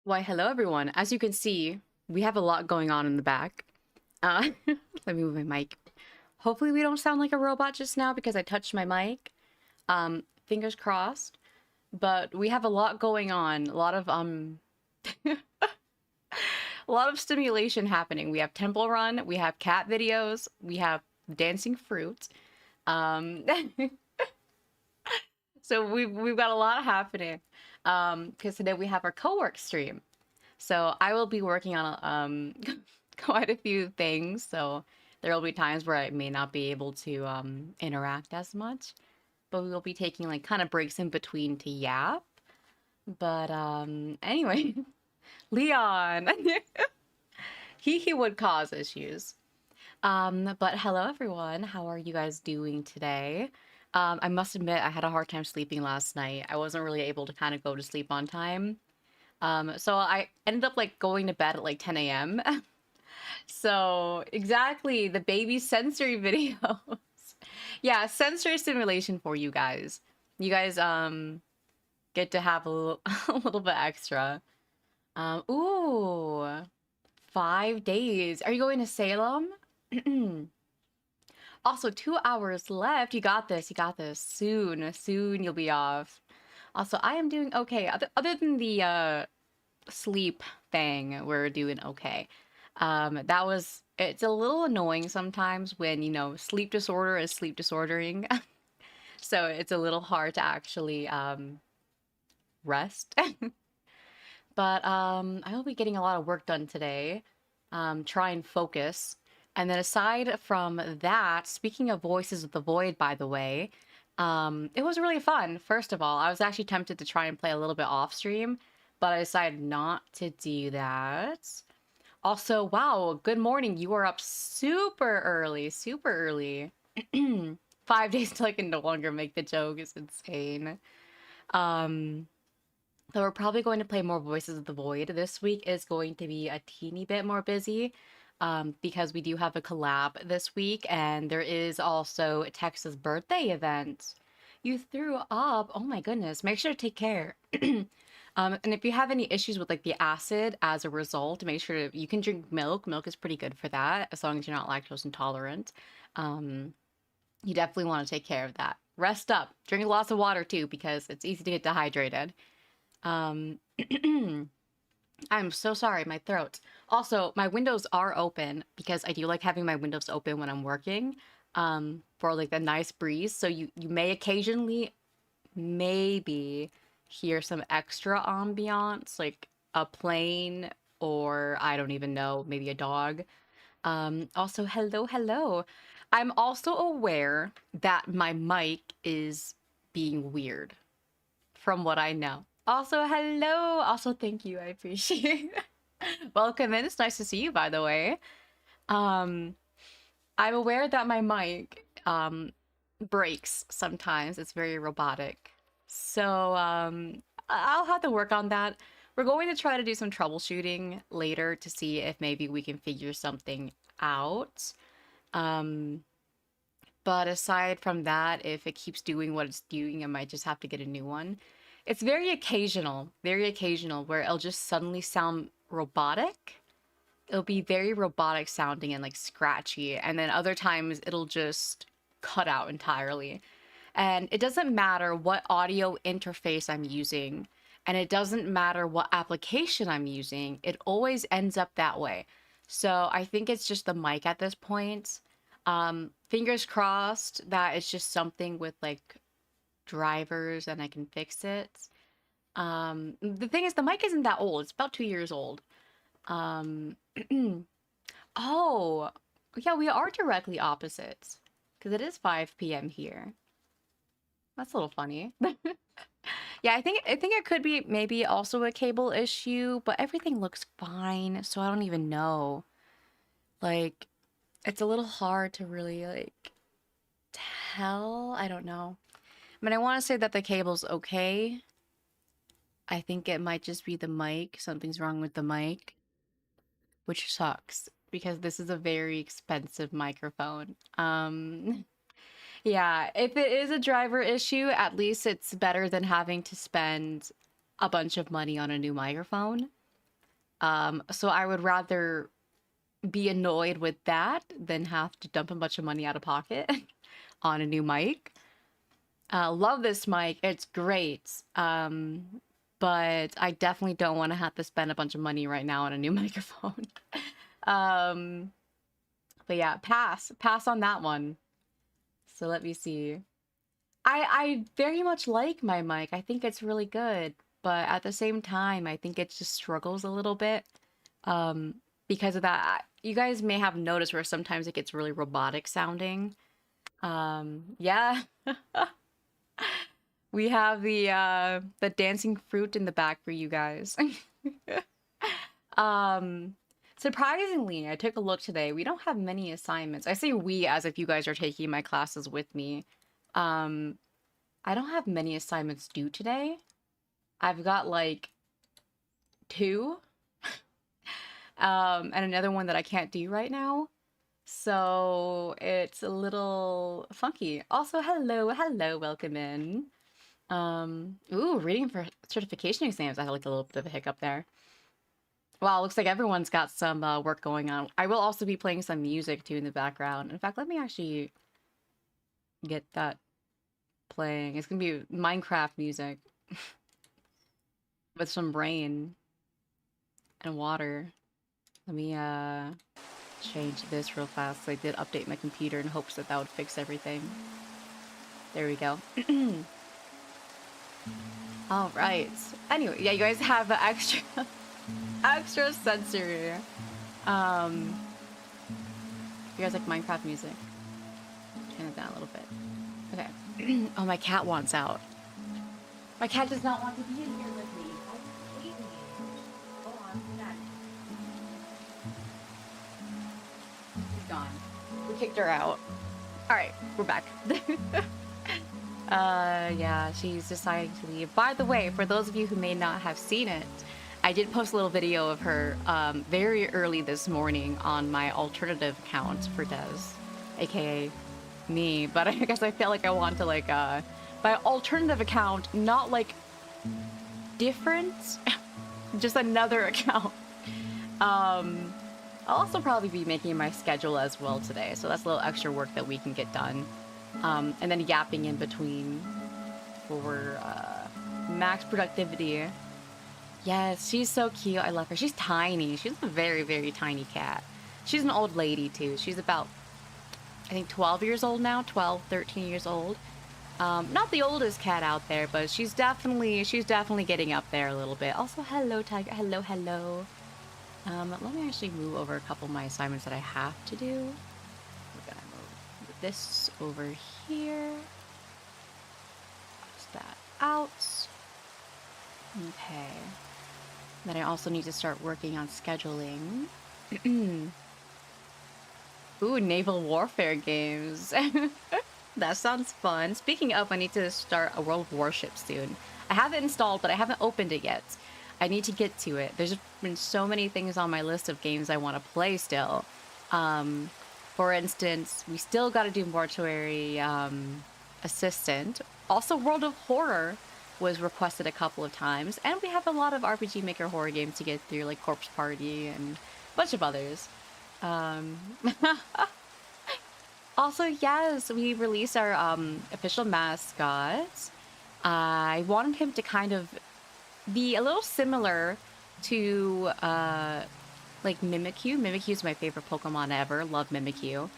Why, hello everyone. As you can see, we have a lot going on in the back. Let me move my mic. Hopefully we don't sound like a robot just now because I touched my mic. Fingers crossed. But we have a lot going on. A lot of a lot of stimulation happening. We have Temple Run, we have cat videos, we have dancing fruit. Um so we've got a lot happening. Because today we have our co-work stream. So I will be working on quite a few things. So there will be times where I may not be able to interact as much, but we will be taking like kind of breaks in between to yap. But anyway, Leon, he would cause issues. But hello everyone. How are you guys doing today? I must admit I had a hard time sleeping last night. I wasn't really able to kind of go to sleep on time. So I ended up like going to bed at like 10 a.m. So exactly the baby sensory videos. Yeah, sensory stimulation for you guys. You guys get to have a little, a little bit extra. Ooh, 5 days. Are you going to Salem? Also, 2 hours left. You got this. You got this. Soon you'll be off. Also, I am doing okay. Other than the sleep thing, we're doing okay. It's a little annoying sometimes when, sleep disorder is sleep disordering. So it's a little hard to actually rest. But I will be getting a lot of work done today. Try and focus. And then aside from that, speaking of Voices of the Void, by the way, it was really fun. First of all, I was actually tempted to try and play a little bit off stream, but I decided not to do that. Also, wow, good morning. You are up super early, super early. 5 days till I can no longer make the joke is insane. Um, so we're probably going to play more Voices of the Void. This week is going to be a teeny bit more busy, because we do have a collab this week, and there is also Texas birthday event. You threw up. Oh my goodness. Make sure to take care. And if you have any issues with like the acid as a result, make sure you can drink milk. Milk is pretty good for that, as long as you're not lactose intolerant. Um, you definitely want to take care of that. Rest up. Drink lots of water too, because it's easy to get dehydrated. Um, I'm so sorry, my throat. Also, my windows are open because I do like having my windows open when I'm working, for like the nice breeze. So you may occasionally, maybe hear some extra ambiance, like a plane or I don't even know, maybe a dog. Also, hello. I'm also aware that my mic is being weird from what I know. Also, hello. Also, thank you. I appreciate it. Welcome in. It's nice to see you, by the way. Um, I'm aware that my mic breaks sometimes. It's very robotic. So, I'll have to work on that. We're going to try to do some troubleshooting later to see if maybe we can figure something out. Um, but aside from that, if it keeps doing what it's doing, I might just have to get a new one. It's very occasional, where it'll just suddenly sound robotic. It'll be very robotic sounding and like scratchy, and then other times it'll just cut out entirely. And it doesn't matter what audio interface I'm using, and it doesn't matter what application I'm using, it always ends up that way. So I think it's just the mic at this point. Fingers crossed that it's just something with like drivers and I can fix it. The thing is, the mic isn't that old. It's about 2 years old. Um, oh, yeah, we are directly opposites because it is 5 p.m. here. That's a little funny. Yeah, I think it could be maybe also a cable issue, but everything looks fine, so I don't even know. Like, it's a little hard to really like tell. I don't know. I mean, I want to say that the cable's okay. I think it might just be the mic. Something's wrong with the mic, which sucks because this is a very expensive microphone. Yeah, if it is a driver issue, at least it's better than having to spend a bunch of money on a new microphone. So I would rather be annoyed with that than have to dump a bunch of money out of pocket on a new mic. Love this mic. It's great. But I definitely don't want to have to spend a bunch of money right now on a new microphone. um, but yeah, pass on that one. So let me see. I very much like my mic. I think it's really good, but at the same time, I think it just struggles a little bit. Because of that, you guys may have noticed where sometimes it gets really robotic sounding. Yeah. We have the dancing fruit in the back for you guys. Um, Surprisingly, I took a look today. We don't have many assignments. I say we as if you guys are taking my classes with me. Um, I don't have many assignments due today. I've got like 2. And another one that I can't do right now. So it's a little funky. Also, hello, welcome in. Ooh, reading for certification exams. I had like a little bit of a hiccup there. Wow, looks like everyone's got some work going on. I will also be playing some music too in the background. In fact, let me actually get that playing. It's gonna be Minecraft music with some rain and water. Let me change this real fast. I did update my computer in hopes that that would fix everything. There we go. All right. Anyway, yeah, you guys have extra sensory. You guys like Minecraft music? Turn it down a little bit. Okay. Oh, my cat wants out. My cat does not want to be in here with me. I hate me. Hold on, Dad. She's gone. We kicked her out. All right, we're back. Yeah, she's deciding to leave. By the way, for those of you who may not have seen it, I did post a little video of her very early this morning on my alternative account for Des, aka me. But I guess I felt like I want to like my alternative account, not like different, just another account. I'll also probably be making my schedule as well today, so that's a little extra work that we can get done. And then yapping in between for max productivity. Yes, she's so cute. I love her. She's tiny. She's a very, very tiny cat. She's an old lady, too. She's about, I think, 12 years old now. 12, 13 years old. Not the oldest cat out there, but she's definitely getting up there a little bit. Also, hello, Tiger. Hello. Let me actually move over a couple of my assignments that I have to do. We're gonna move this over here. Cross that out. Okay. Then I also need to start working on scheduling. Ooh, naval warfare games. That sounds fun. Speaking of, I need to start a World of Warships soon. I have it installed, but I haven't opened it yet. I need to get to it. There's been so many things on my list of games I want to play still. For instance, we still got to do Mortuary Assistant. Also, World of Horror was requested a couple of times, and we have a lot of RPG Maker horror games to get through, like Corpse Party and a bunch of others. Also, yes, we released our official mascot. I wanted him to kind of be a little similar to like Mimikyu. Mimikyu is my favorite Pokemon ever. Love Mimikyu.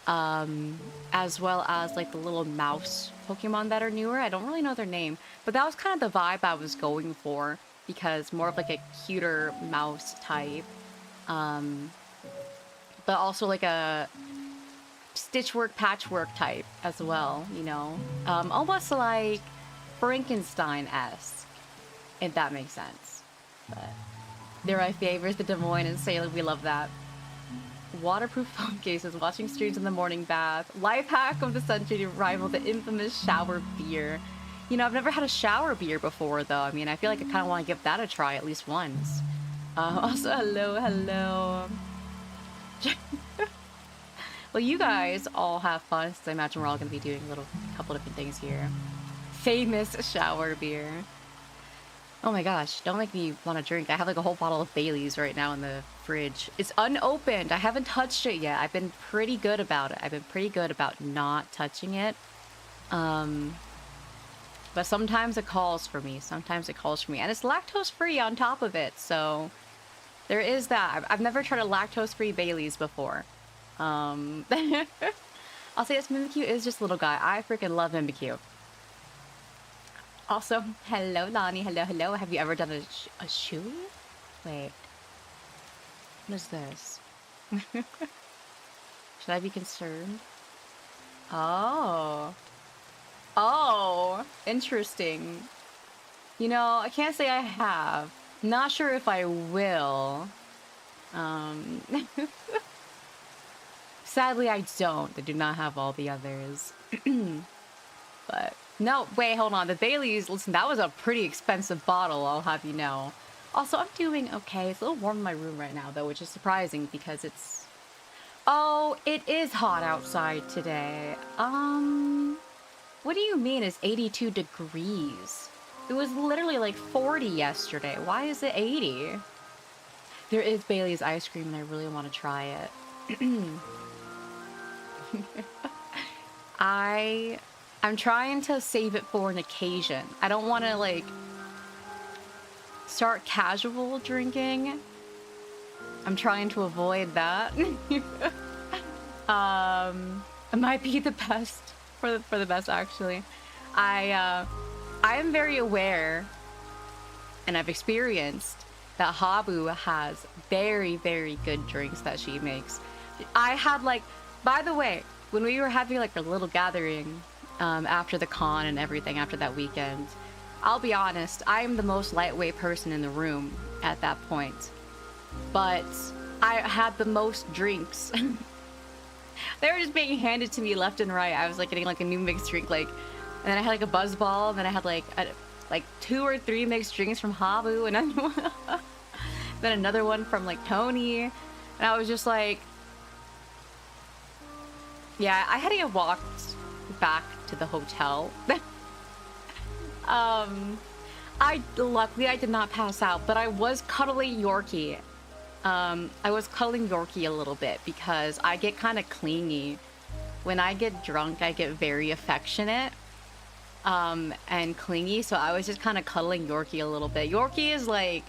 As well as like the little mouse Pokemon that are newer. I don't really know their name, but that was kind of the vibe I was going for, because more of like a cuter mouse type, but also like a stitchwork, patchwork type as well, you know, almost like Frankenstein-esque, if that makes sense. But they're my favorites, the Des Moines and Salem. We love that. Waterproof phone cases, watching streams in the morning bath, life hack of the century to rival the infamous shower beer. You know, I've never had a shower beer before, though. I mean, I feel like I kind of want to give that a try at least once. Also, hello. Well, you guys all have fun, so I imagine we're all going to be doing a couple different things here. Famous shower beer. Oh my gosh, don't make me want to drink. I have like a whole bottle of Bailey's right now in the fridge. It's unopened. I haven't touched it yet. I've been pretty good about it. I've been pretty good about not touching it. But sometimes it calls for me. Sometimes it calls for me. And it's lactose free on top of it. So there is that. I've never tried a lactose free Bailey's before. I'll say this, Mimikyu is just a little guy. I freaking love Mimikyu. Also, hello, Lonnie. Hello, hello. Have you ever done a shoe? Wait. What is this? Should I be concerned? Oh. Oh, interesting. You know, I can't say I have. Not sure if I will. Sadly, I don't. I do not have all the others. But, no, wait, hold on. The Bailey's, listen, that was a pretty expensive bottle, I'll have you know. Also, I'm doing okay. It's a little warm in my room right now, though, which is surprising because it's... Oh, it is hot outside today. What do you mean it's 82 degrees? It was literally like 40 yesterday. Why is it 80? There is Bailey's ice cream and I really want to try it. I'm trying to save it for an occasion. I don't want to like start casual drinking. I'm trying to avoid that. It might be the best for the best actually. I am very aware and I've experienced that Habu has very, very good drinks that she makes. I had like, by the way, when we were having like a little gathering after the con and everything, after that weekend, I'll be honest, I am the most lightweight person in the room at that point. But I had the most drinks. They were just being handed to me left and right. I was like getting like a new mixed drink, like, and then I had like a buzz ball, and then I had like 2 or 3 mixed drinks from Habu, and then another one from like Tony, and I was just like, yeah, I had to get walked back to the hotel. Luckily I did not pass out, but I was cuddling Yorkie. I was cuddling Yorkie a little bit because I get kind of clingy. When I get drunk, I get very affectionate and clingy, so I was just kind of cuddling Yorkie a little bit. Yorkie is like,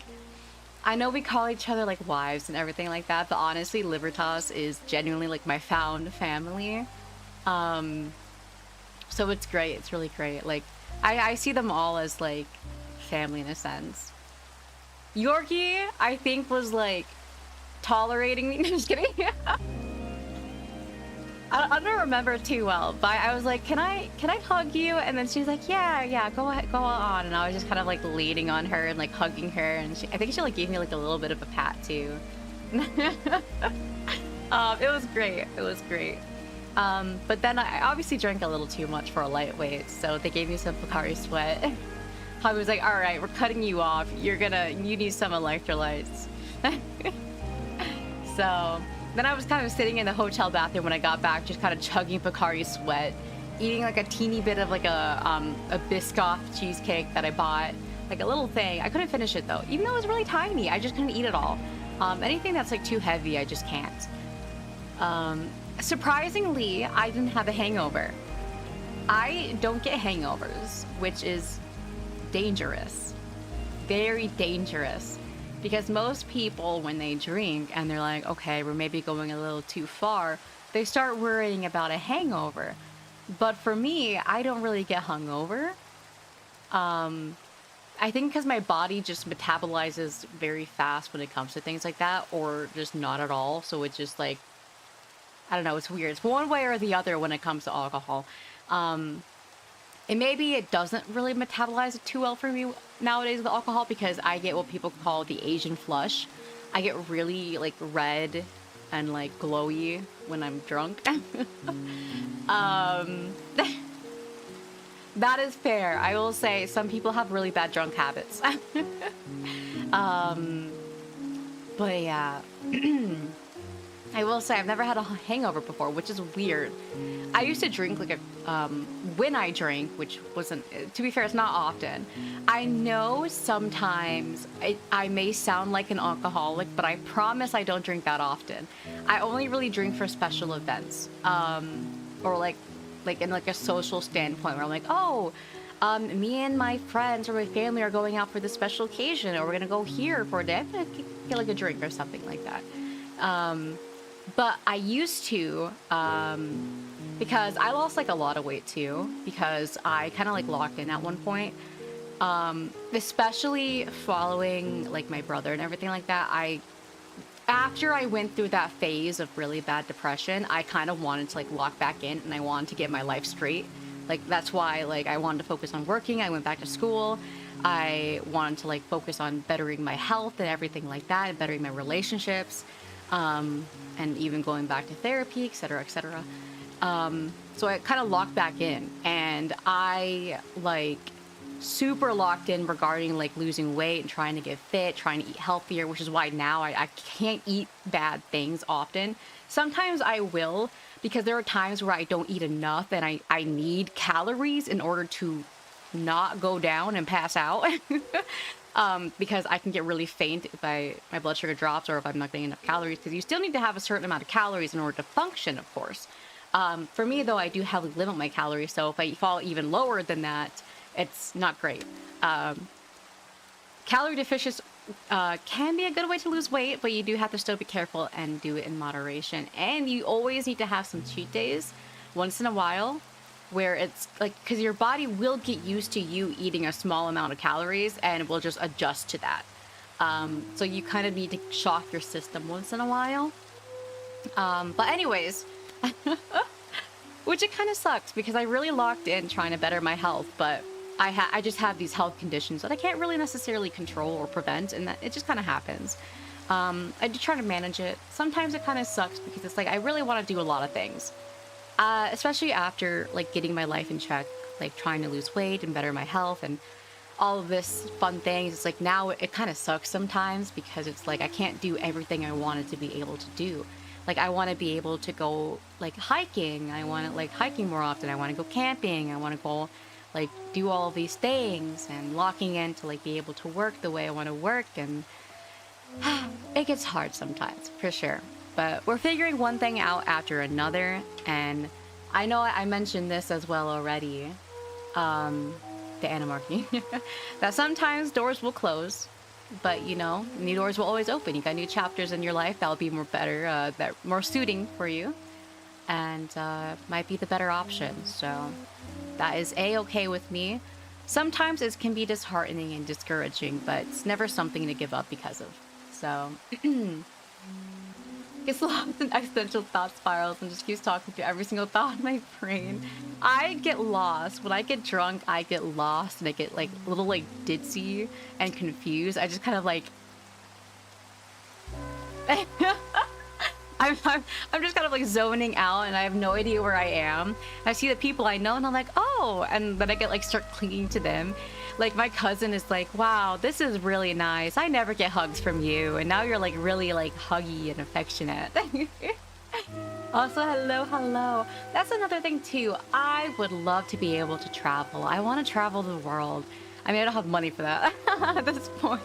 I know we call each other like wives and everything like that, but honestly, LIBERTAS is genuinely like my found family. So it's great. It's really great. Like, I see them all as like family in a sense. Yorkie, I think, was like tolerating me. Just kidding. I don't remember too well, but I was like, can I hug you? And then she's like, yeah, go ahead, go on. And I was just kind of like leaning on her and like hugging her, and I think she like gave me like a little bit of a pat too. It was great. It was great. But then I obviously drank a little too much for a lightweight, so they gave me some Pocari Sweat. I was like, all right, we're cutting you off. You need some electrolytes. So then I was kind of sitting in the hotel bathroom when I got back, just kind of chugging Pocari Sweat, eating like a teeny bit of like a Biscoff cheesecake that I bought, like a little thing. I couldn't finish it though, even though it was really tiny. I just couldn't eat it all. Anything that's like too heavy, I just can't. Surprisingly, I didn't have a hangover. I don't get hangovers, which is dangerous. Very dangerous. Because most people, when they drink and they're like, okay, we're maybe going a little too far, they start worrying about a hangover. But for me, I don't really get hungover. I think because my body just metabolizes very fast when it comes to things like that, or just not at all. So it's just like, I don't know, it's weird. It's one way or the other when it comes to alcohol. And maybe it doesn't really metabolize it too well for me nowadays with alcohol, because I get what people call the Asian flush. I get really like red and like glowy when I'm drunk. That is fair. I will say some people have really bad drunk habits. But yeah. I will say I've never had a hangover before, which is weird. I used to drink like when I drank, which wasn't, to be fair, it's not often. I know sometimes I may sound like an alcoholic, but I promise I don't drink that often. I only really drink for special events, or like in like a social standpoint where I'm like, oh, me and my friends or my family are going out for this special occasion, or we're gonna go here for a day. I'm gonna get like a drink or something like that. But I used to, because I lost like a lot of weight too, because I kind of like locked in at one point, especially following like my brother and everything like that. After I went through that phase of really bad depression, I kind of wanted to like lock back in, and I wanted to get my life straight. Like that's why like I wanted to focus on working. I went back to school. I wanted to like focus on bettering my health and everything like that, and bettering my relationships. And even going back to therapy, etc., etc. So I kind of locked back in, and I like super locked in regarding like losing weight and trying to get fit, trying to eat healthier, which is why now I can't eat bad things often. Sometimes I will, because there are times where I don't eat enough and I need calories in order to not go down and pass out. Because I can get really faint if my blood sugar drops, or if I'm not getting enough calories, because you still need to have a certain amount of calories in order to function, of course. For me, though, I do heavily limit my calories, so if I fall even lower than that, it's not great. Calorie deficient can be a good way to lose weight, but you do have to still be careful and do it in moderation. And you always need to have some cheat days once in a while, where it's like, because your body will get used to you eating a small amount of calories and will just adjust to that. So you kind of need to shock your system once in a while. But anyways, which it kind of sucks, because I really locked in trying to better my health, but I just have these health conditions that I can't really necessarily control or prevent, and that it just kind of happens. I do try to manage it. Sometimes it kind of sucks, because it's like I really want to do a lot of things. Especially after like getting my life in check, like trying to lose weight and better my health and all of this fun things. It's like now it kind of sucks sometimes, because it's like I can't do everything I wanted to be able to do. Like I want to be able to go like hiking. I want to like hiking more often. I want to go camping. I want to go like do all these things, and locking in to like be able to work the way I want to work. And it gets hard sometimes, for sure. But we're figuring one thing out after another, and I know I mentioned this as well already, the anarchy, that sometimes doors will close, but you know, new doors will always open. You got new chapters in your life that will be more better, that more suiting for you, and might be the better option. So that is a-okay with me. Sometimes it can be disheartening and discouraging, but it's never something to give up because of. So gets lost in existential thought spirals and just keeps talking through every single thought in my brain. I get lost. When I get drunk, I get lost, and I get like a little like ditzy and confused. I just kind of like I'm just kind of like zoning out, and I have no idea where I am. I see the people I know, and I'm like, oh, and then I get like start clinging to them. Like my cousin is like, wow, this is really nice. I never get hugs from you, and now you're like really like huggy and affectionate. Also, hello. That's another thing too. I would love to be able to travel. I want to travel the world. I mean, I don't have money for that at this point,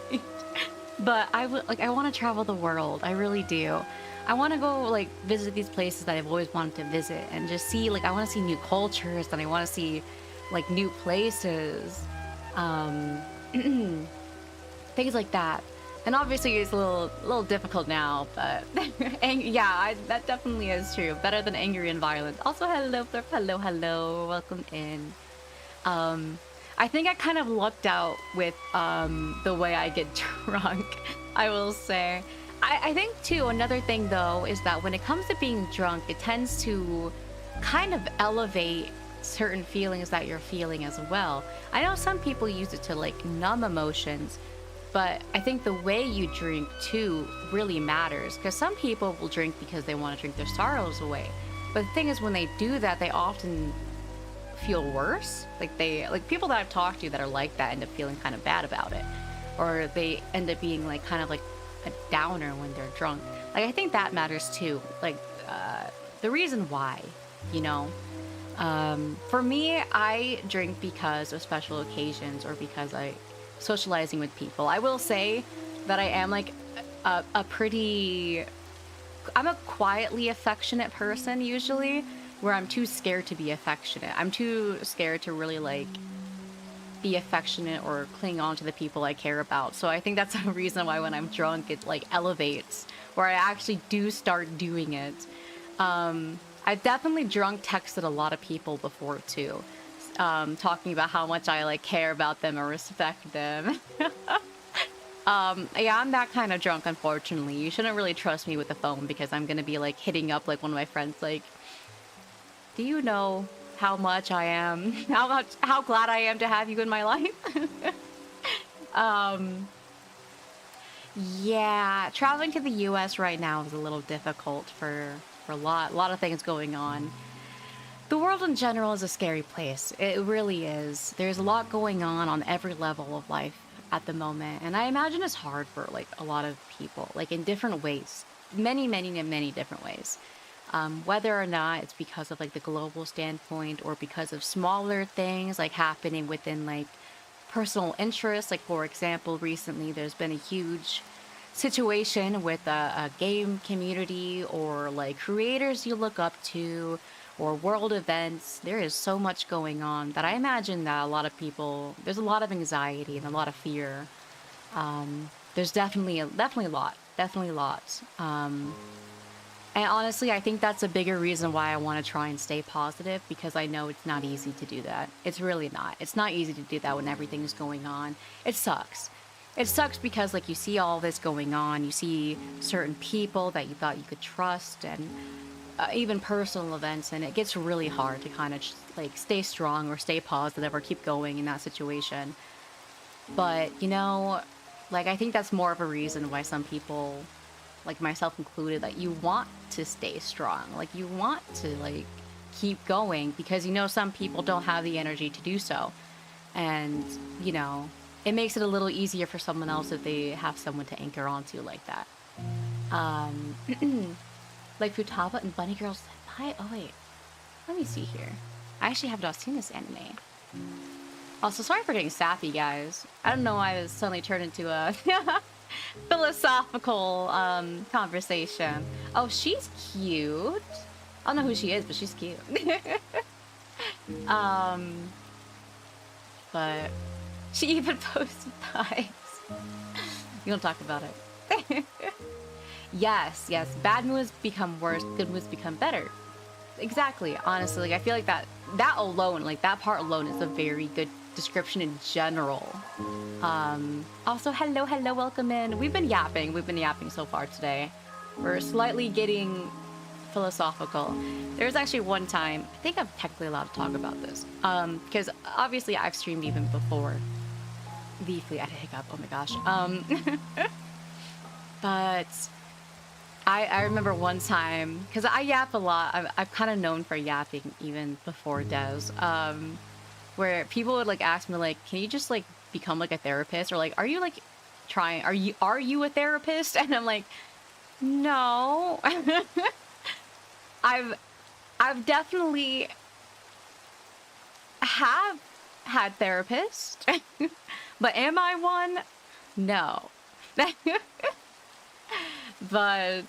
but I want to travel the world. I really do. I want to go like visit these places that I've always wanted to visit, and just see like I want to see new cultures, and I want to see like new places. Things like that. And obviously it's a little difficult now, but yeah, that definitely is true. Better than angry and violent. Also, hello, welcome in. I think I kind of lucked out with the way I get drunk, I will say. I think too, another thing though, is that when it comes to being drunk, it tends to kind of elevate certain feelings that you're feeling as well. I know some people use it to like numb emotions, but I think the way you drink too really matters, because some people will drink because they want to drink their sorrows away. But the thing is, when they do that, they often feel worse. Like people that I've talked to that are like that end up feeling kind of bad about it, or they end up being like kind of like a downer when they're drunk. Like, I think that matters too. Like, the reason why, you know. For me, I drink because of special occasions or because I socializing with people. I will say that I am like a pretty, I'm a quietly affectionate person usually, where I'm too scared to be affectionate. I'm too scared to really like be affectionate or cling on to the people I care about. So I think that's a reason why when I'm drunk, it like elevates, where I actually do start doing it. I've definitely drunk texted a lot of people before too, talking about how much I like care about them or respect them. Yeah, I'm that kind of drunk, unfortunately. You shouldn't really trust me with the phone because I'm gonna be like hitting up like one of my friends like, do you know how much I am, how glad I am to have you in my life? Yeah, traveling to the US right now is a little difficult for a lot of things going on. The world in general is a scary place. It really is. There's a lot going on every level of life at the moment, and I imagine it's hard for like a lot of people, like in different ways, many different ways. Whether or not it's because of like the global standpoint or because of smaller things like happening within like personal interests. Like, for example, recently there's been a huge situation with a game community or like creators you look up to or world events. There is so much going on that I imagine that a lot of people, there's a lot of anxiety and a lot of fear. There's definitely a lot. And honestly, I think that's a bigger reason why I want to try and stay positive, because I know it's not easy to do that. It's really not. It's not easy to do that when everything's going on. It sucks. It sucks because, like, you see all this going on. You see certain people that you thought you could trust, and even personal events, and it gets really hard to kind of, like, stay strong or stay positive or keep going in that situation. But, you know, like, I think that's more of a reason why some people, like myself included, that you want to stay strong. Like, you want to, like, keep going because, you know, some people don't have the energy to do so. And, you know, it makes it a little easier for someone else if they have someone to anchor onto like that. Like Futaba and Bunny Girl Senpai? Oh, wait. Let me see here. I actually have not seen this anime. Also, sorry for getting sappy, guys. I don't know why this suddenly turned into a philosophical conversation. Oh, she's cute. I don't know who she is, but she's cute. But she even posted thighs. You don't talk about it. Yes. Bad moods become worse, good moods become better. Exactly. Honestly, like, I feel like that alone, like that part alone, is a very good description in general. Also, hello, welcome in. We've been yapping so far today. We're slightly getting philosophical. There's actually one time, I think I'm technically allowed to talk about this, because obviously I've streamed even before VFleet. I had a hiccup, oh my gosh. But I remember one time, because I yap a lot. I'm kind of known for yapping even before Des, where people would like ask me like, can you just like become like a therapist, or like, are you like trying, are you a therapist? And I'm like, no. I've definitely have had therapists, but am I one? No. But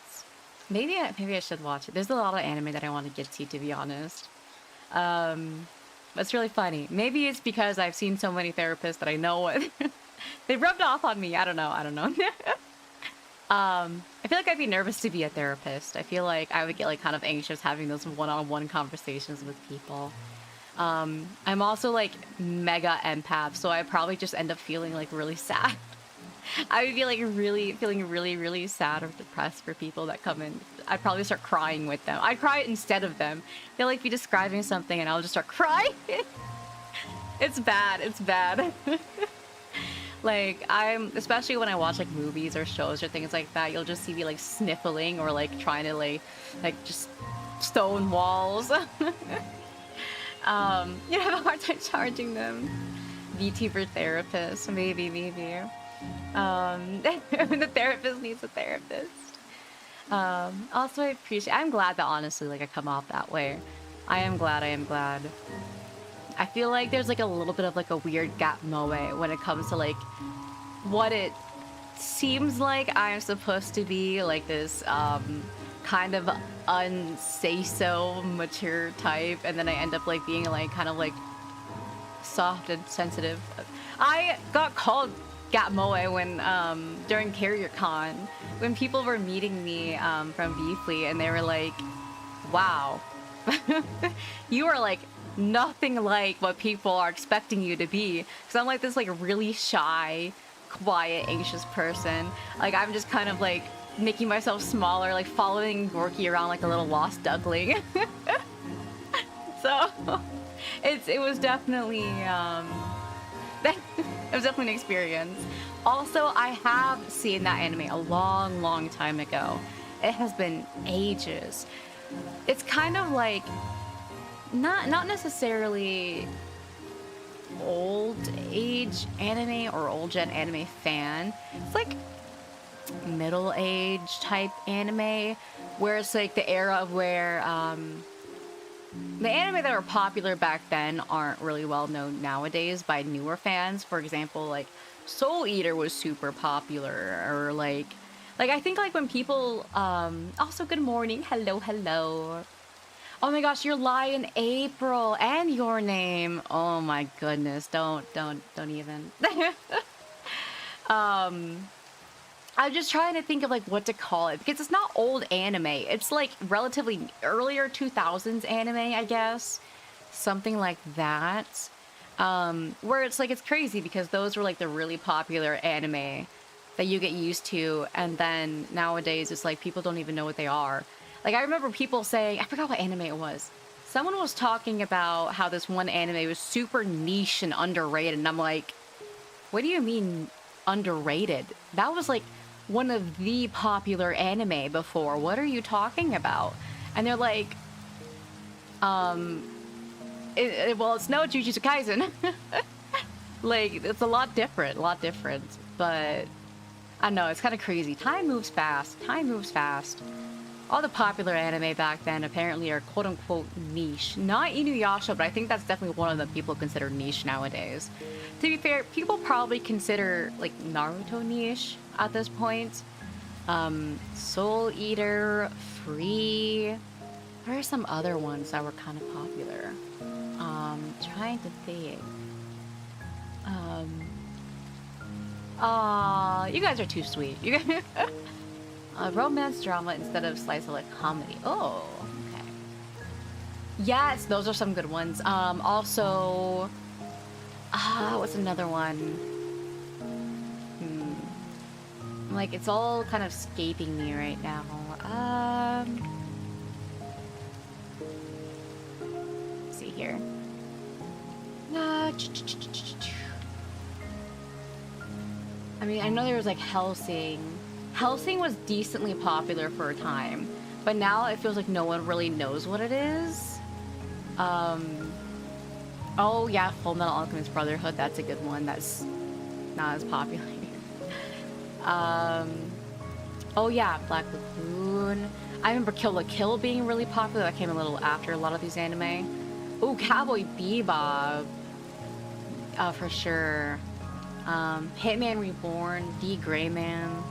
maybe I should watch it. There's a lot of anime that I want to get to be honest. It's really funny. Maybe it's because I've seen so many therapists that I know what they rubbed off on me. I don't know. I feel like I'd be nervous to be a therapist. I feel like I would get like kind of anxious having those one-on-one conversations with people. I'm also like mega empath, so I probably just end up feeling like really sad. I would be like feeling really sad or depressed for people that come in. I'd probably start crying with them. I'd cry instead of them. They'll like be describing something and I'll just start crying. It's bad. Like, especially when I watch like movies or shows or things like that, you'll just see me like sniffling or like trying to like just stone walls. You have a hard time charging them. VTuber therapist, maybe. When the therapist needs a therapist. Also, I'm glad that honestly, like, I come off that way. I am glad. I feel like there's like a little bit of like a weird gap moe when it comes to like what it seems like I'm supposed to be, like this kind of unsay-so mature type, and then I end up like being like kind of like soft and sensitive. I got called Gat Moe when during CarrierCon, when people were meeting me from VFleet, and they were like, wow, you are like nothing like what people are expecting you to be. Because I'm like this like really shy, quiet, anxious person. Like I'm just kind of like making myself smaller, like following Gorky around like a little lost duckling. So it was definitely it was definitely an experience. Also, I have seen that anime a long time ago. It has been ages. It's kind of like not necessarily old age anime or old gen anime fan. It's like middle age type anime, where it's like the era of where the anime that were popular back then aren't really well known nowadays by newer fans. For example, like Soul Eater was super popular, or like I think like when people also good morning, hello. Oh my gosh, you're lying, April, and your name. Oh my goodness, don't even. I'm just trying to think of like what to call it, because it's not old anime. It's like relatively earlier 2000s anime, I guess. Something like that. Where it's like, it's crazy because those were like the really popular anime that you get used to, and then nowadays it's like people don't even know what they are. Like I remember people saying, I forgot what anime it was. Someone was talking about how this one anime was super niche and underrated, and I'm like, what do you mean underrated? That was like one of the popular anime before. What are you talking about? And they're like, well, it's no Jujutsu Kaisen. Like, it's a lot different, but I don't know, it's kind of crazy. Time moves fast. All the popular anime back then apparently are quote-unquote niche. Not Inuyasha, but I think that's definitely one of the people consider niche nowadays. To be fair, people probably consider like Naruto niche at this point. Soul Eater, Free. There are some other ones that were kind of popular. Trying to think. You guys are too sweet. You guys romance drama instead of slice of life comedy. Oh, okay. Yes, those are some good ones. Also, what's another one? Like, it's all kind of escaping me right now. Let's see here. I mean, I know there was like Hellsing. Hellsing was decently popular for a time, but now it feels like no one really knows what it is. Oh yeah, Full Metal Alchemist Brotherhood, that's a good one. That's not as popular. Oh yeah, Black Lagoon. I remember Kill la Kill being really popular. That came a little after a lot of these anime. Ooh, Cowboy Bebop. For sure. Hitman Reborn, D. Greyman.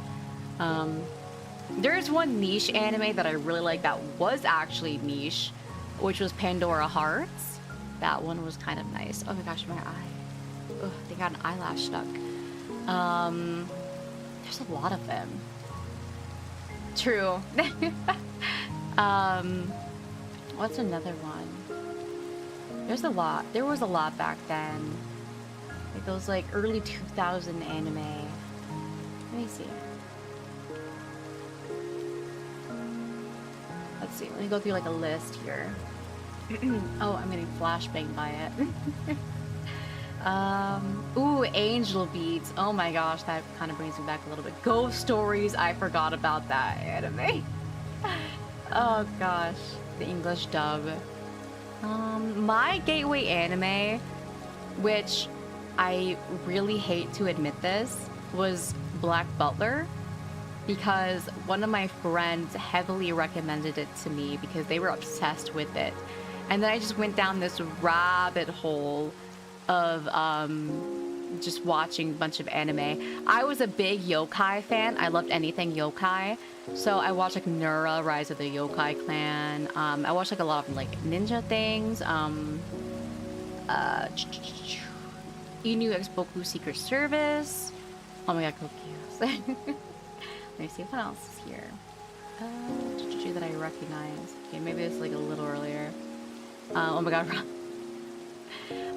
There's one niche anime that I really like that was actually niche, which was Pandora Hearts. That one was kind of nice. Oh my gosh, my eye. Ugh, they got an eyelash stuck. There's a lot of them. True. What's another one? There's a lot. There was a lot back then. Like those like early 2000 anime. Let me see. Let's see. Let me go through like a list here. Oh, I'm getting flashbanged by it. Ooh, Angel Beats. Oh my gosh, that kind of brings me back a little bit. Ghost Stories. I forgot about that anime. Oh gosh, the English dub. My gateway anime, which I really hate to admit this, was Black Butler, because one of my friends heavily recommended it to me because they were obsessed with it. And then I just went down this rabbit hole of just watching a bunch of anime. I was a big yokai fan. I loved anything yokai. So I watched like Nura, Rise of the Yokai Clan. I watched like a lot of like ninja things. Inu X Boku Secret Service. Oh my god, Kokios. Let me see what else is here. That I recognize. Okay, maybe it's like a little earlier. Oh my god.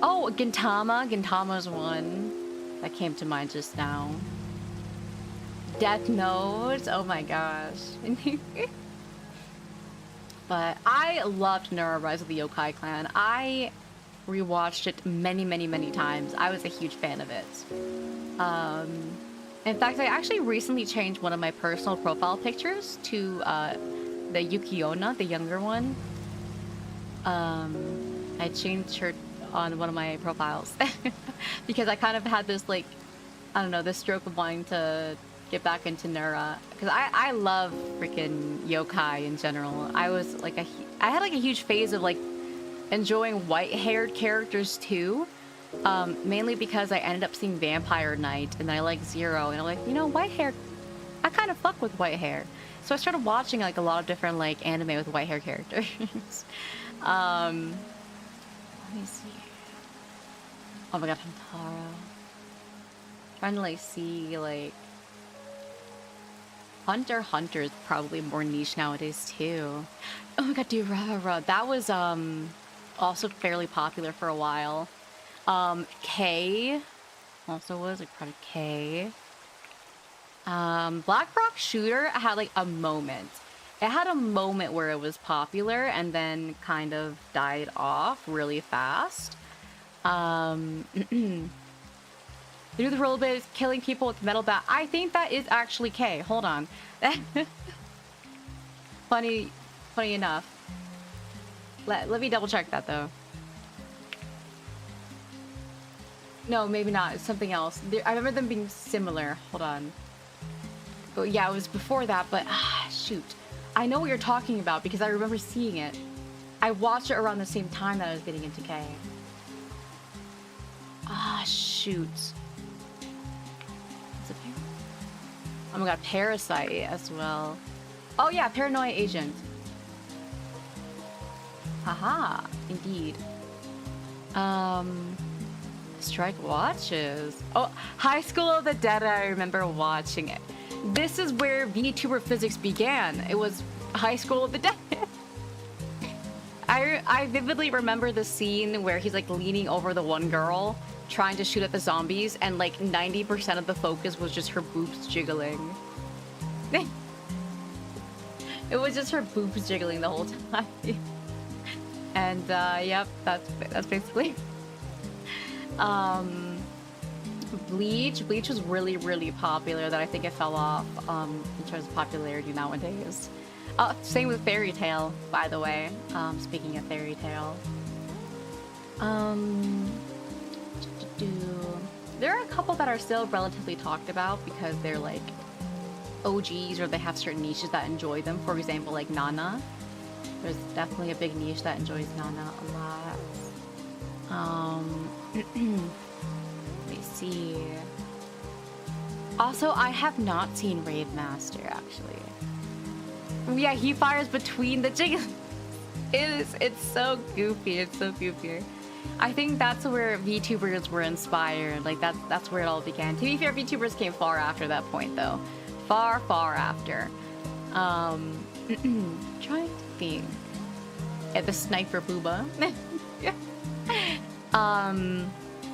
Oh, Gintama. Gintama's one that came to mind just now. Death Note. Oh my gosh. But I loved Nura Rise of the Yokai Clan. I rewatched it many times. I was a huge fan of it. In fact, I actually recently changed one of my personal profile pictures to the Yukiona, the younger one. I changed her on one of my profiles because I kind of had this, like, I don't know, this stroke of wanting to get back into Nura, because I love freaking yokai in general. I was like I had like a huge phase of like enjoying white-haired characters too, mainly because I ended up seeing Vampire Knight and then I like Zero, and I'm like, you know, white hair, I kind of fuck with white hair. So I started watching like a lot of different like anime with white hair characters. Let me see. Oh my god, Hamtaro. Trying to like see like Hunter x Hunter is probably more niche nowadays too. Oh my god, dude, that was also fairly popular for a while. K also was like Project K. Black Rock Shooter had like a moment. It had a moment where it was popular and then kind of died off really fast. They do the roll bit killing people with metal bat. I think that is actually K. Hold on. Funny enough. Let me double check that though. No, maybe not. It's something else. I remember them being similar. Hold on. Oh, yeah, it was before that, but shoot. I know what you're talking about because I remember seeing it. I watched it around the same time that I was getting into K. Shoot. Oh my god, Parasite as well. Oh yeah, Paranoia Agent. Haha, indeed. Strike Watches. Oh, High School of the Dead, I remember watching it. This is where VTuber physics began. It was High School of the Dead. I vividly remember the scene where he's like leaning over the one girl trying to shoot at the zombies, and like 90% of the focus was just her boobs jiggling. It was just her boobs jiggling the whole time. And yep, that's basically Bleach was really popular, that I think it fell off in terms of popularity nowadays. Same with Fairy Tail, by the way. Speaking of Fairy Tail, there are a couple that are still relatively talked about because they're like OGs, or they have certain niches that enjoy them. For example, like Nana. There's definitely a big niche that enjoys Nana a lot. Let me see. Also, I have not seen Raid Master, actually. Yeah, he fires between the jiggles. It's so goofy. It's so goofy. I think that's where VTubers were inspired. Like that's where it all began. To be fair, VTubers came far after that point, though. Far after. Trying to think. Yeah, the sniper booba.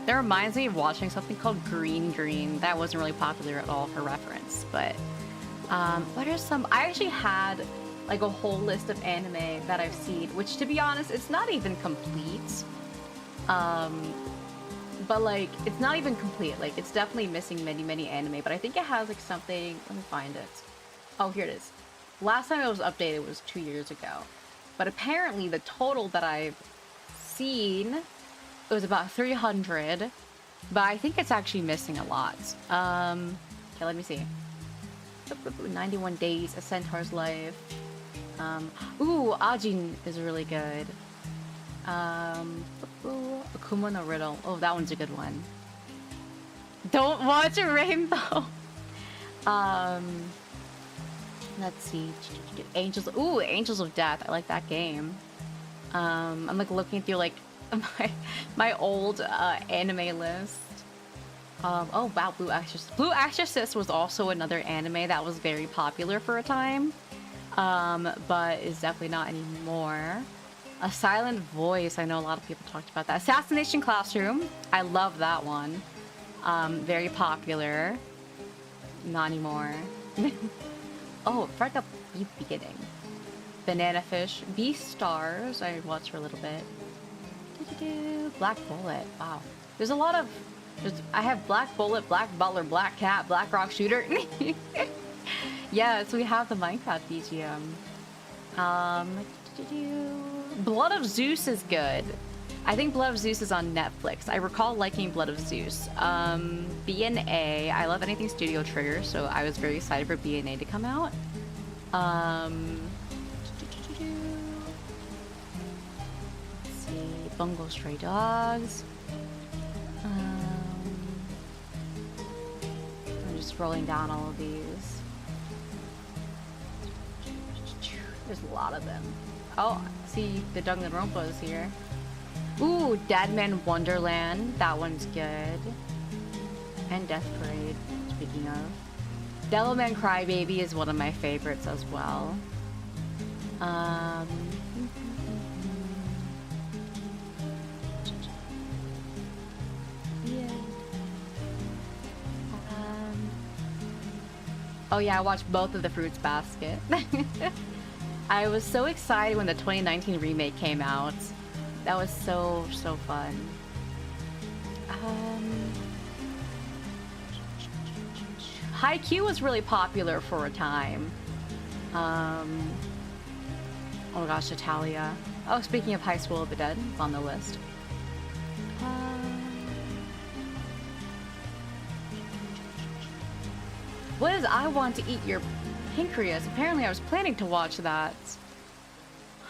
That reminds me of watching something called Green. That wasn't really popular at all for reference, but what are some? I actually had like a whole list of anime that I've seen, which, to be honest, it's not even complete. But like, it's not even complete. Like, it's definitely missing many anime, but I think it has like something. Let me find it. Oh, here it is. Last time it was updated was 2 years ago, but apparently the total that I've seen, it was about 300. But I think it's actually missing a lot. Okay, let me see. 91 Days, A Centaur's Life. Ooh, Ajin is really good. Akuma no Riddle. Oh, that one's a good one. Don't watch a Rainbow. Let's see. Angels. Ooh, Angels of Death. I like that game. I'm like looking through like my old anime list. Oh wow, Blue Exorcist. Blue Exorcist was also another anime that was very popular for a time, but is definitely not anymore. A Silent Voice. I know a lot of people talked about that. Assassination Classroom. I love that one. Very popular. Not anymore. Oh, Freck Up Beginning. Banana Fish. Beastars. I watched for a little bit. Black Bullet. Wow. There's a lot of... I have Black Bullet, Black Butler, Black Cat, Black Rock Shooter. Yeah, so we have the Minecraft BGM. Blood of Zeus is good. I think Blood of Zeus is on Netflix. I recall liking Blood of Zeus. B&A. I love anything Studio Trigger, so I was very excited for B&A to come out. Let's see. Bungo Stray Dogs. I'm just scrolling down all of these. There's a lot of them. Oh, see the Danganronpa is here. Ooh, Deadman Wonderland. That one's good. And Death Parade, speaking of. Devilman Crybaby is one of my favorites as well. Oh yeah, I watched both of the Fruits Basket. I was so excited when the 2019 remake came out. That was so fun. Haikyuu was really popular for a time. Oh my gosh, Italia. Oh, speaking of High School of the Dead, it's on the list. What is I Want to Eat Your Pancreas? Apparently I was planning to watch that.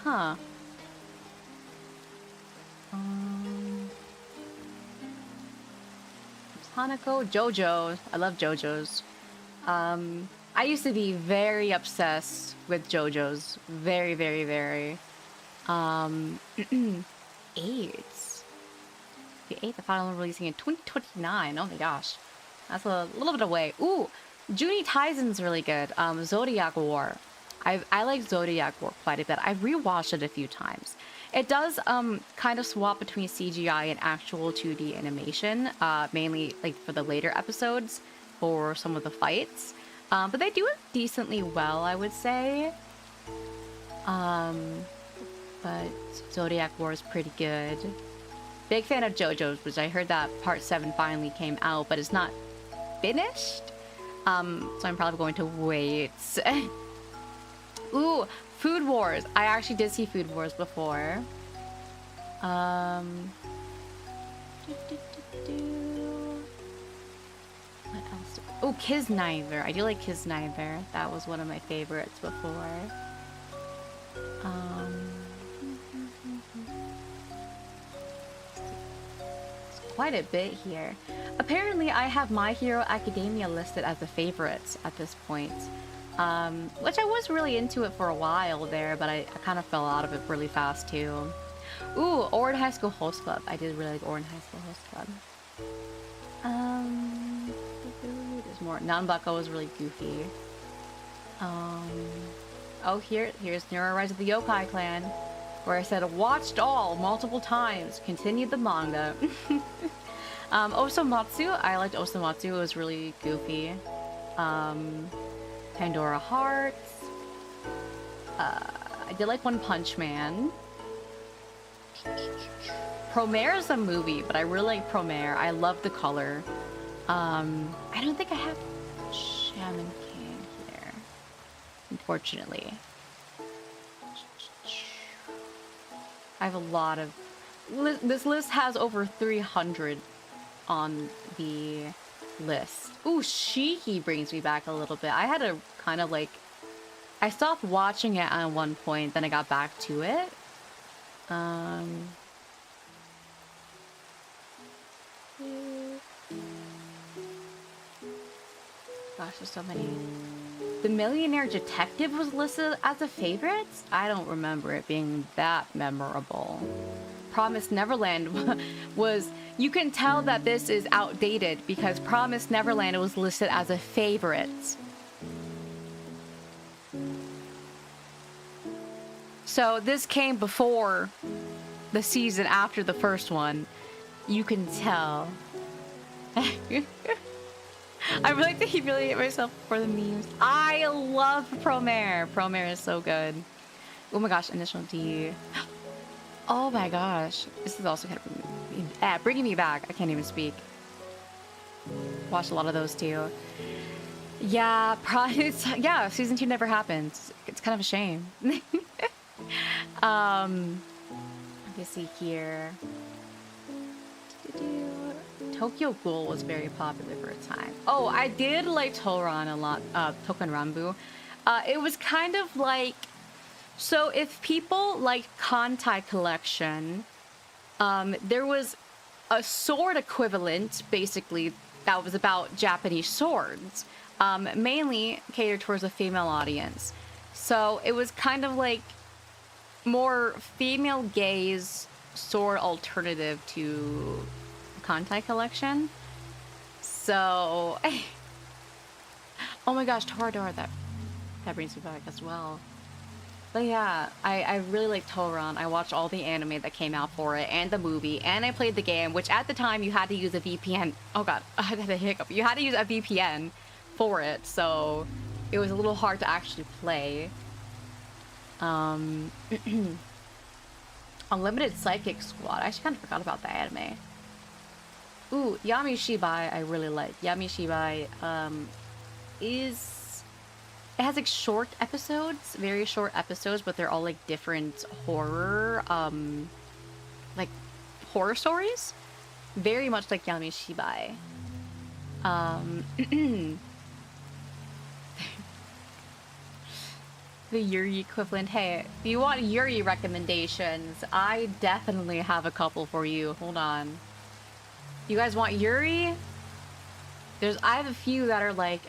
Huh. Hanako, JoJo. I love JoJo's. I used to be very obsessed with JoJo's. Very. AIDS. The 8th, the final one releasing in 2029. Oh my gosh. That's a little bit away. Ooh, Juni Taisen's really good. Zodiac War. I like Zodiac War quite a bit. I've rewatched it a few times. It does kind of swap between CGI and actual 2D animation, mainly like for the later episodes for some of the fights. But they do it decently well, I would say. But Zodiac War is pretty good. Big fan of JoJo's, which I heard that part 7 finally came out, but it's not finished. So I'm probably going to wait. Ooh, Food Wars. I actually did see Food Wars before. What else? Oh, Kisniver. I do like Kisniver. That was one of my favorites before. Quite a bit here. Apparently, I have My Hero Academia listed as a favorite at this point. Which I was really into it for a while there, but I kind of fell out of it really fast too. Ooh, Ouran High School Host Club. I did really like Ouran High School Host Club. There's more. Nanbako was really goofy. Oh, here's Neuro Rise of the Yokai Clan, where I said watched all multiple times, continued the manga. Osomatsu, I liked Osomatsu, it was really goofy. Pandora Hearts. I did like One Punch Man. Promare is a movie, but I really like Promare. I love the color. I don't think I have Shaman King here, unfortunately. I have a lot of... This list has over 300 on the list. Ooh, Shiki brings me back a little bit. I had to kind of like... I stopped watching it at one point, then I got back to it. Gosh, there's so many. The Millionaire Detective was listed as a favorite? I don't remember it being that memorable. Promised Neverland was... You can tell that this is outdated because Promised Neverland was listed as a favorite. So this came before the season after the first one. You can tell. I really like to humiliate myself for the memes. I love Promare. Promare is so good. Oh my gosh, Initial D. Oh my gosh. This is also kind of bringing me back. I can't even speak. Watched a lot of those too. Yeah, yeah, season 2 never happened. It's kind of a shame. Let me see here. Tokyo Ghoul was very popular for a time. Oh, I did like Touran a lot. Token Rambu. It was kind of like... So if people like Kantai Collection, there was a sword equivalent, basically, that was about Japanese swords. Mainly catered towards a female audience. So it was kind of like more female gaze sword alternative to Kantai Collection. So oh my gosh, Toradora, that brings me back as well. But yeah, I really like Touran. I watched all the anime that came out for it and the movie, and I played the game, which at the time you had to use a VPN. Oh god, I had a hiccup. You had to use a VPN for it, so it was a little hard to actually play. Unlimited Psychic Squad. I actually kind of forgot about that anime. Ooh, Yami Shibai I really like. Yami Shibai it has like short episodes, very short episodes, but they're all like different horror like horror stories. Very much like Yami Shibai. The Yuri equivalent. Hey, if you want Yuri recommendations, I definitely have a couple for you. Hold on. You guys want Yuri? I have a few that are like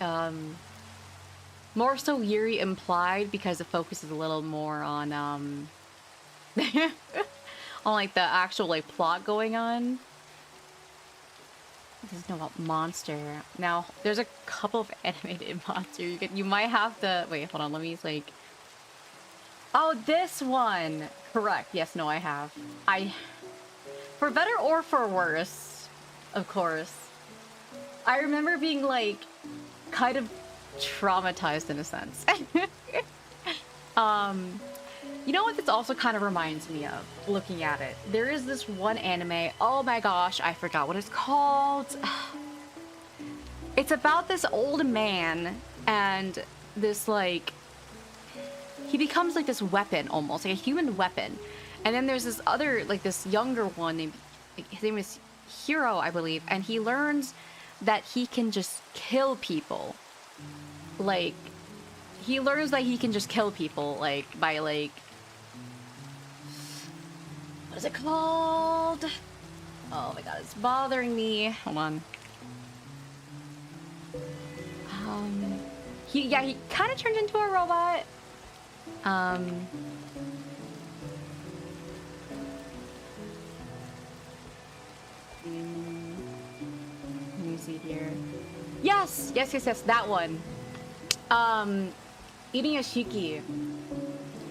more so Yuri implied because the focus is a little more on on like the actual like plot going on. This is no about monster. Now there's a couple of animated monster. You might have to wait. Hold on. Let me like. Oh, this one. Correct. Yes. No, I have. For better or for worse, of course. I remember being like kind of traumatized in a sense. You know what this also kind of reminds me of, looking at it? There is this one anime, oh my gosh, I forgot what it's called. It's about this old man and this like, he becomes like this weapon almost, like a human weapon. And then there's this other, like this younger one named, his name is Hiro, I believe, and he learns that he can just kill people. Like, he learns that he can just kill people, like, by, like... What is it called? Oh my god, it's bothering me. Hold on. He kind of turns into a robot. Let me see here. Yes, that one. Inuyashiki.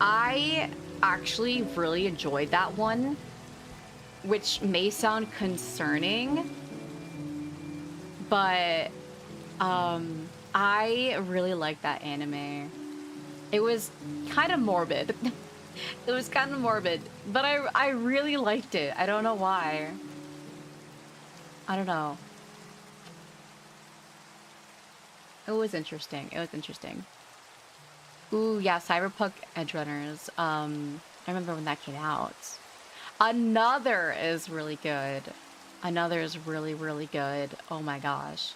I actually really enjoyed that one, which may sound concerning, but I really liked that anime. It was kind of morbid. It was kind of morbid, but I really liked it. I don't know why. I don't know. It was interesting. It was interesting. Ooh, yeah, Cyberpunk Edgerunners. I remember when that came out. Another is really good. Another is really, really good. Oh my gosh.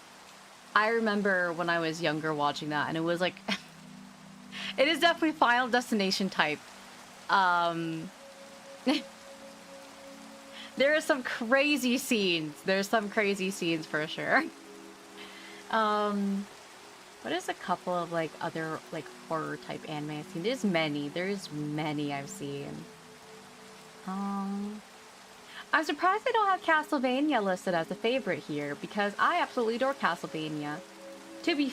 I remember when I was younger watching that, and it was like... It is definitely Final Destination type. There are some crazy scenes. There's some crazy scenes for sure. What is a couple of like other like horror type anime I've seen? There's many. There's many I've seen. I'm surprised they don't have Castlevania listed as a favorite here because I absolutely adore Castlevania. To be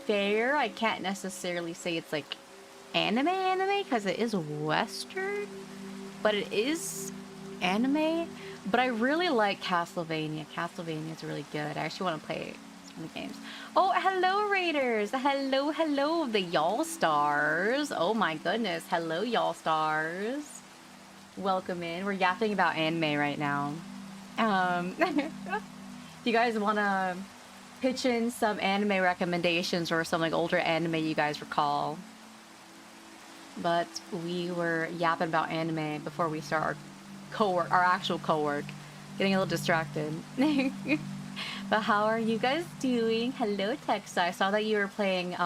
fair, I can't necessarily say it's like anime because it is Western, but it is anime. But I really like Castlevania. Castlevania is really good. I actually want to play some of the games. Oh, hello, Raiders. Hello, hello, the y'all stars. Oh my goodness. Hello, y'all stars. Welcome in. We're yapping about anime right now. Do you guys want to pitch in some anime recommendations or some like older anime you guys recall? But we were yapping about anime before we start our actual co-work. Getting a little distracted. But how are you guys doing? Hello, Texa. I saw that you were playing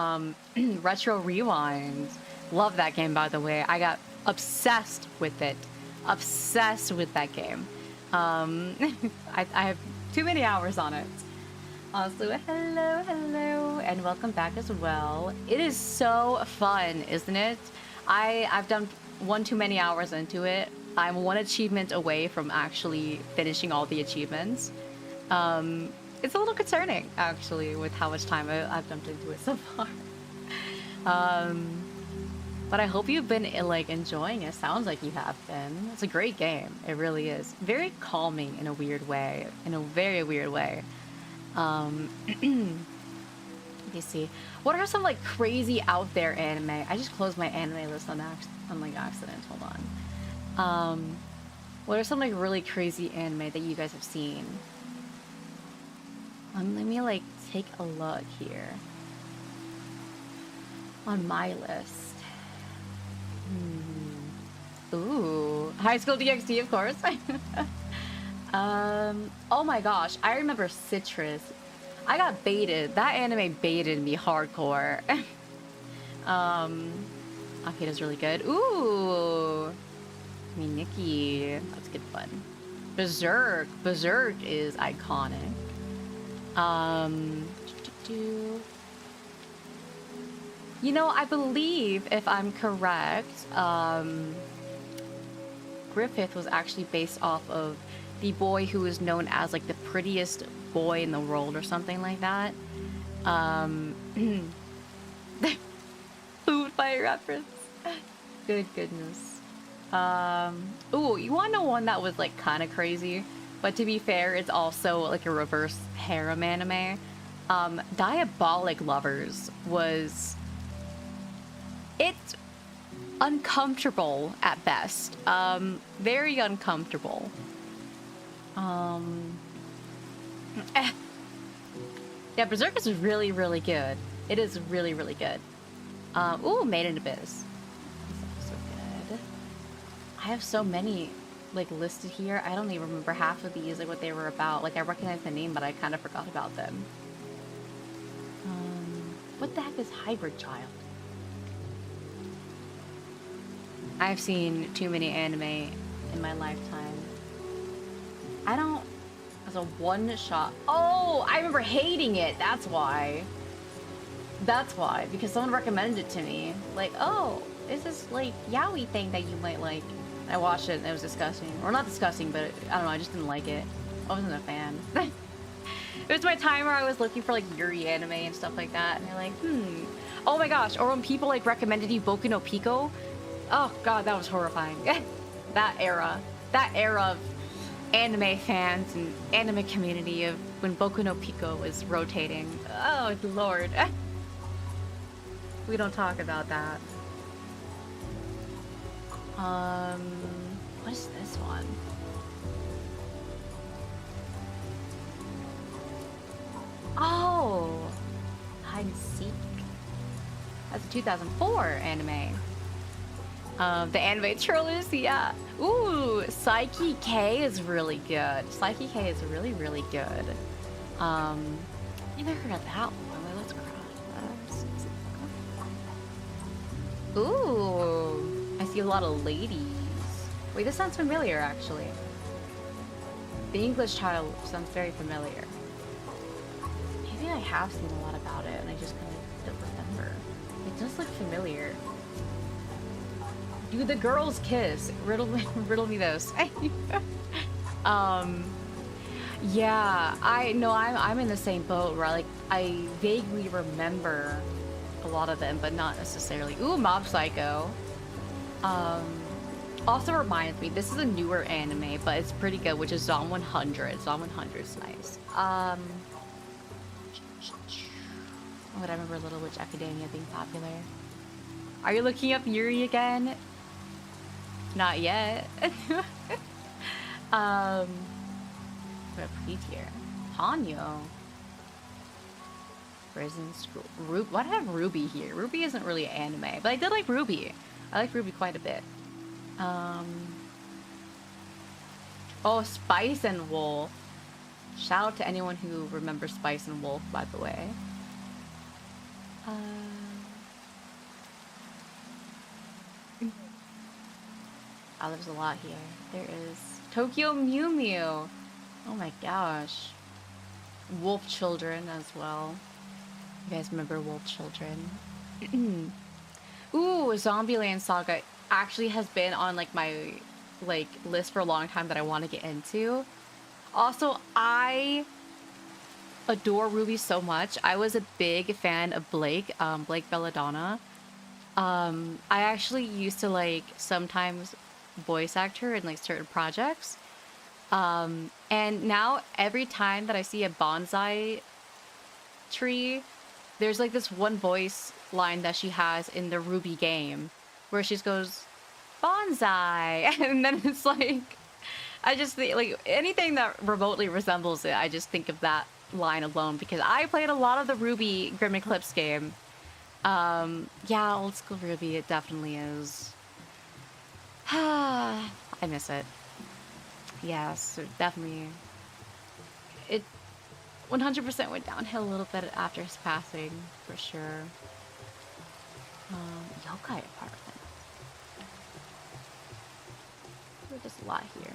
Retro Rewind. Love that game, by the way. I got obsessed with it. Obsessed with that game. I have too many hours on it. Also, hello, hello, and welcome back as well. It is so fun, isn't it? I've done one too many hours into it. I'm one achievement away from actually finishing all the achievements. It's a little concerning, actually, with how much time I've dumped into it so far. But I hope you've been like enjoying it. Sounds like you have been. It's a great game. It really is. Very calming in a weird way. In a very weird way. Let me see. What are some like crazy out there anime? I just closed my anime list on like accident. Hold on. What are some like really crazy anime that you guys have seen? Let me like take a look here on my list. Ooh, High School DxD, of course. Oh my gosh, I remember Citrus. I got baited. That anime baited me hardcore. Arcade's really good. Ooh, Miniki, that's good fun. Berserk is iconic. You know, I believe, if I'm correct, Griffith was actually based off of the boy who was known as like the prettiest boy in the world or something like that. Food fight reference. Good goodness. Ooh, you want to know one that was like kind of crazy, but to be fair, it's also like a reverse harem anime. Diabolic Lovers was... It's uncomfortable at best. Very uncomfortable. Yeah, Berserk is really, really good. It is really, really good. Ooh, Made in Abyss. That's also good. I have so many, like, listed here. I don't even remember half of these, like, what they were about. Like, I recognize the name, but I kind of forgot about them. What the heck is Hybrid Child? I've seen too many anime in my lifetime. I don't... As a one-shot... Oh! I remember hating it! That's why. That's why. Because someone recommended it to me. Like, oh, is this, like, yaoi thing that you might like? I watched it and it was disgusting. Or not disgusting, but I don't know, I just didn't like it. I wasn't a fan. It was my time where I was looking for, like, Yuri anime and stuff like that. And you're like, oh my gosh. Or when people, like, recommended you Boku no Pico. Oh god, that was horrifying. That era of anime fans and anime community of when Boku no Pico was rotating. Oh lord. We don't talk about that. What is this one? Oh, Hide and Seek. That's a 2004 anime. The anime trollers, yeah. Ooh, Psyche K is really good. Psyche K is really, really good. Never heard of that one. Wait, let's cross. Ooh, I see a lot of ladies. Wait, this sounds familiar, actually. The English title sounds very familiar. Maybe I have seen a lot about it, and I just kind of don't remember. It does look familiar. Do the girls kiss? Riddle me this. Yeah, I'm in the same boat where I vaguely remember a lot of them, but not necessarily. Ooh, Mob Psycho. Also reminds me, this is a newer anime, but it's pretty good, which is Zom 100. Zom 100 is nice. Would I remember Little Witch Academia being popular? Are you looking up Yuri again? Not yet. What a tier. Hanyo. Prison School. Why do I have Ruby here? Ruby isn't really anime, but I did like Ruby. I like Ruby quite a bit. Oh, Spice and Wolf. Shout out to anyone who remembers Spice and Wolf, by the way. Oh, there's a lot here. There is Tokyo Mew Mew. Oh my gosh. Wolf Children as well. You guys remember Wolf Children? Ooh, Zombieland Saga actually has been on my list for a long time that I want to get into. Also, I adore Ruby so much. I was a big fan of Blake Belladonna. I actually used to sometimes voice act her in certain projects. And now every time that I see a bonsai tree, there's this one voice line that she has in the Ruby game where she just goes, bonsai, and then it's I just think anything that remotely resembles it, I just think of that line alone because I played a lot of the Ruby Grim Eclipse game. Yeah, old school Ruby, it definitely is. I miss it. Yes, definitely. It 100% went downhill a little bit after his passing, for sure. Yokai apartment. There's a lot here.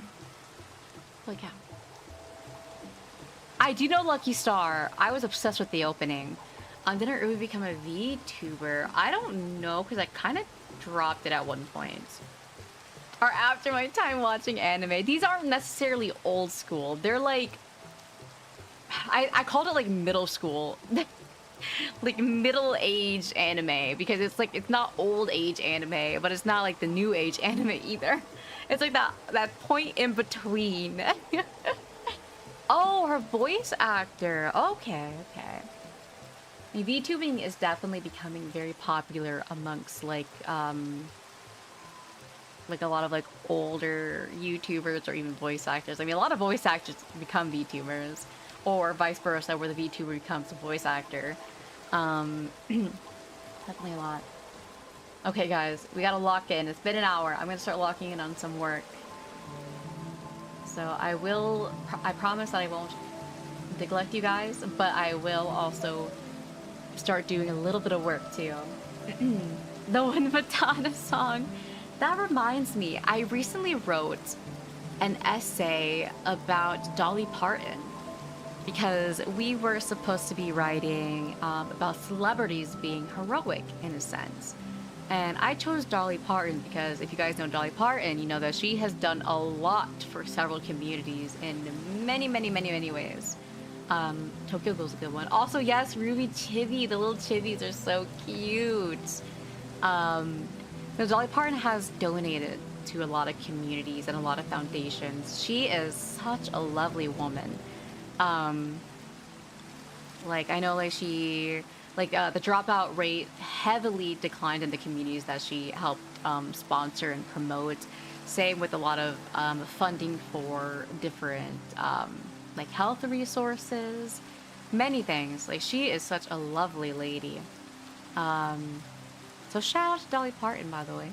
Holy cow. I do know Lucky Star. I was obsessed with the opening. Didn't Ruby become a VTuber? I don't know, because I kind of dropped it at one point. Or after my time watching anime. These aren't necessarily old school. They're I called it middle school. Middle-age anime. Because it's not old age anime, but it's not the new age anime either. It's that point in between. Oh, her voice actor. Okay, okay. I mean, VTubing is definitely becoming very popular amongst a lot of older YouTubers or even voice actors. I mean, a lot of voice actors become VTubers, or vice versa, where the VTuber becomes a voice actor. Definitely a lot. Okay, guys, we gotta lock in. It's been an hour. I'm gonna start locking in on some work. So I promise that I won't neglect you guys, but I will also start doing a little bit of work too. The One Matata song. That reminds me, I recently wrote an essay about Dolly Parton because we were supposed to be writing about celebrities being heroic in a sense. And I chose Dolly Parton because if you guys know Dolly Parton, you know that she has done a lot for several communities in many, many, many, many ways. Tokyo Ghoul's a good one. Also, yes, Ruby Chibi. The little chibis are so cute. Dolly Parton has donated to a lot of communities and a lot of foundations. She is such a lovely woman. I know she... the dropout rate heavily declined in the communities that she helped sponsor and promote. Same with a lot of funding for different health resources, many things. She is such a lovely lady. So shout out to Dolly Parton, by the way.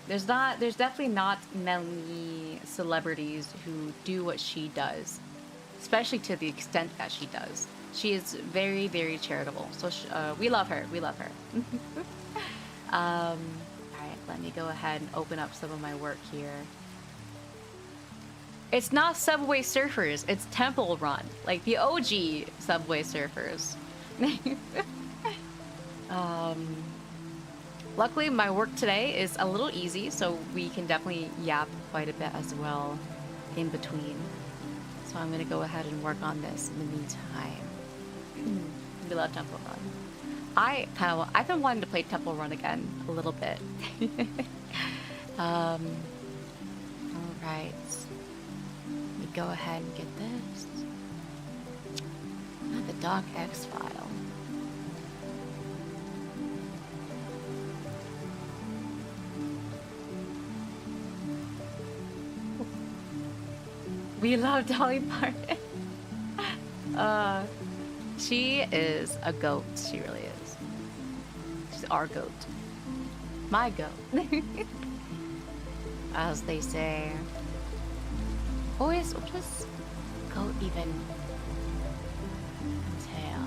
There's definitely not many celebrities who do what she does, especially to the extent that she does. She is very, very charitable. So we love her. We love her. All right, let me go ahead and open up some of my work here. It's not Subway Surfers, it's Temple Run, like the OG Subway Surfers. Luckily, my work today is a little easy, so we can definitely yap quite a bit as well in between. So I'm gonna go ahead and work on this in the meantime. We love Temple Run. I've been wanting to play Temple Run again a little bit. All right. Let me go ahead and get this. Not the Doc X file. We love Dolly Parton. She is a goat. She really is. She's our goat. My goat. As they say. Always, what does goat even entail?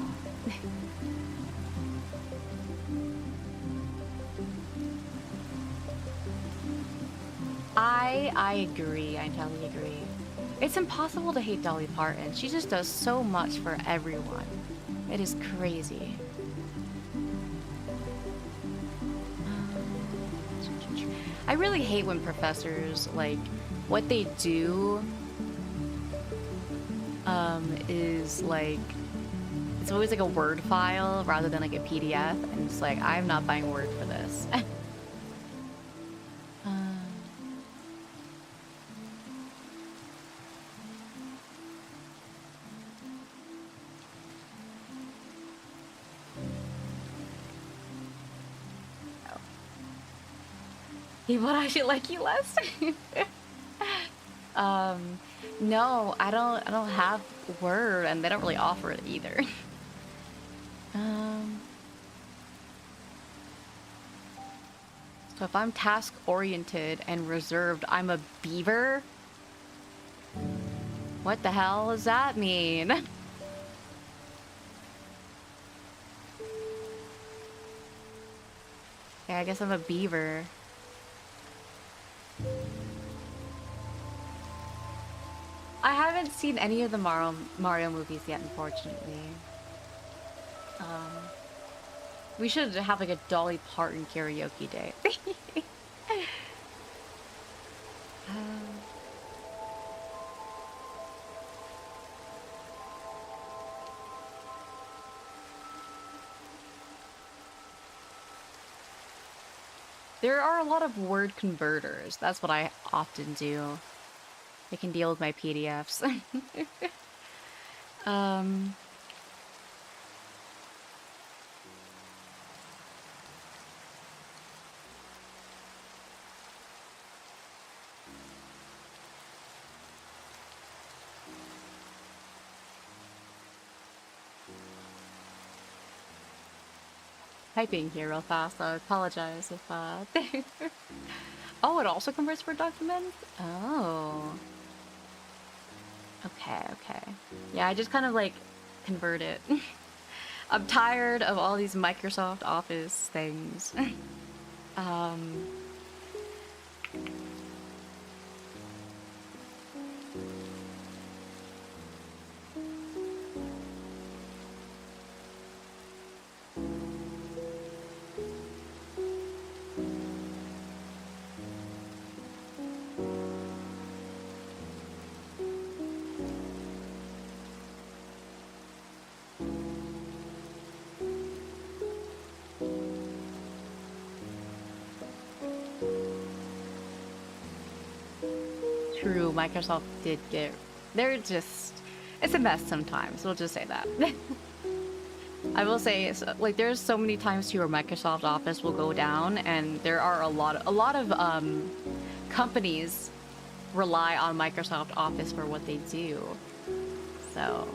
I agree. I totally agree. It's impossible to hate Dolly Parton. She just does so much for everyone. It is crazy. I really hate when professors, like, what they do is like, it's always like a Word file rather than like a PDF, and it's like, I'm not buying Word for this. He would actually like you less. No, I don't have Word, and they don't really offer it either. So if I'm task oriented and reserved, I'm a beaver. What the hell does that mean? Yeah, I guess I'm a beaver. I haven't seen any of the Mario movies yet, unfortunately. We should have like a Dolly Parton karaoke day. There are a lot of word converters. That's what I often do. I can deal with my PDFs. Typing here real fast. I apologize if Oh, it also converts Word documents? Oh. Okay. Yeah, I just kind of like convert it. I'm tired of all these Microsoft Office things. True, Microsoft did get... They're just... It's a mess sometimes, we'll just say that. I will say, like, there's so many times too where Microsoft Office will go down, and there are a lot of companies rely on Microsoft Office for what they do. So,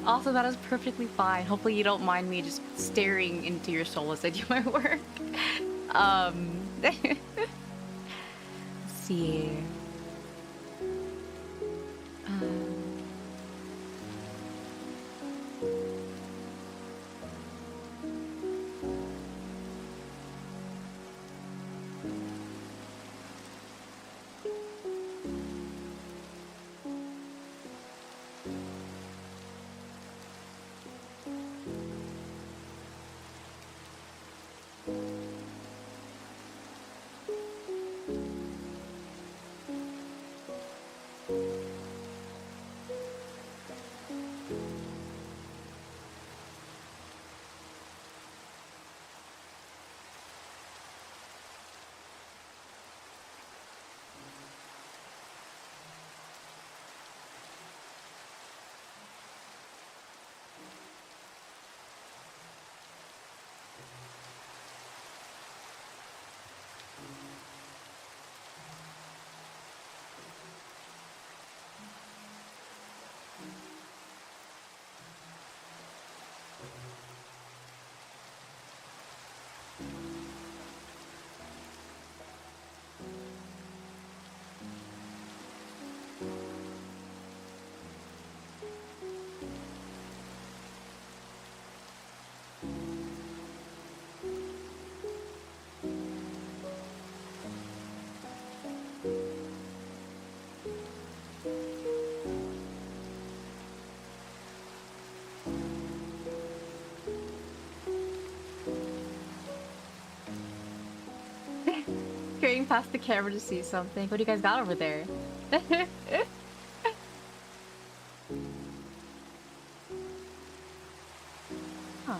Also, that is perfectly fine. Hopefully you don't mind me just staring into your soul as I do my work. Let's see. Peering past the camera to see something. What do you guys got over there? Huh.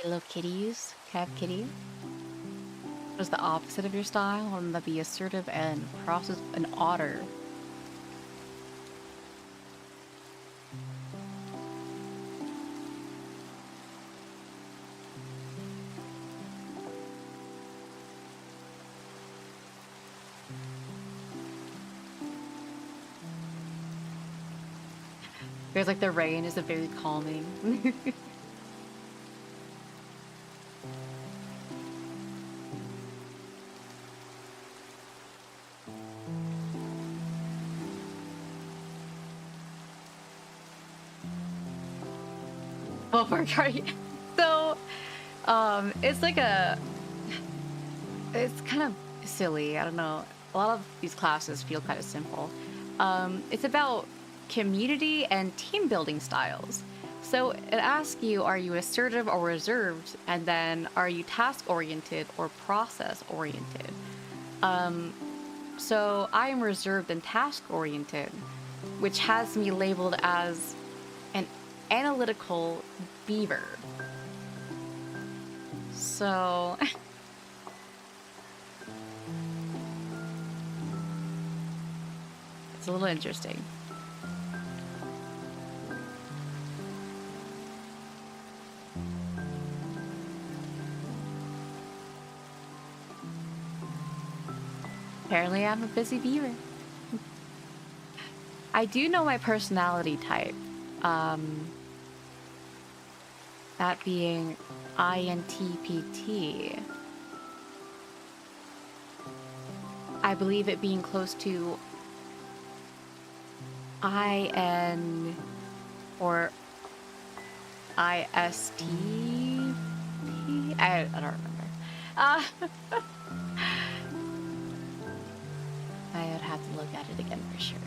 Hello kitties. Cat kitty. What is the opposite of your style? One that be assertive and process an otter. Feels like the rain is a very calming. Well, for so, it's like it's kind of silly. I don't know. A lot of these classes feel kind of simple. It's about community and team building styles. So it asks you, are you assertive or reserved? And then are you task oriented or process oriented? So I am reserved and task oriented, which has me labeled as an analytical beaver. So it's a little interesting. Apparently I'm a busy beaver. I do know my personality type. That being INTPT. I believe it being close to IN or ISTP. I don't remember. I would have to look at it again for sure.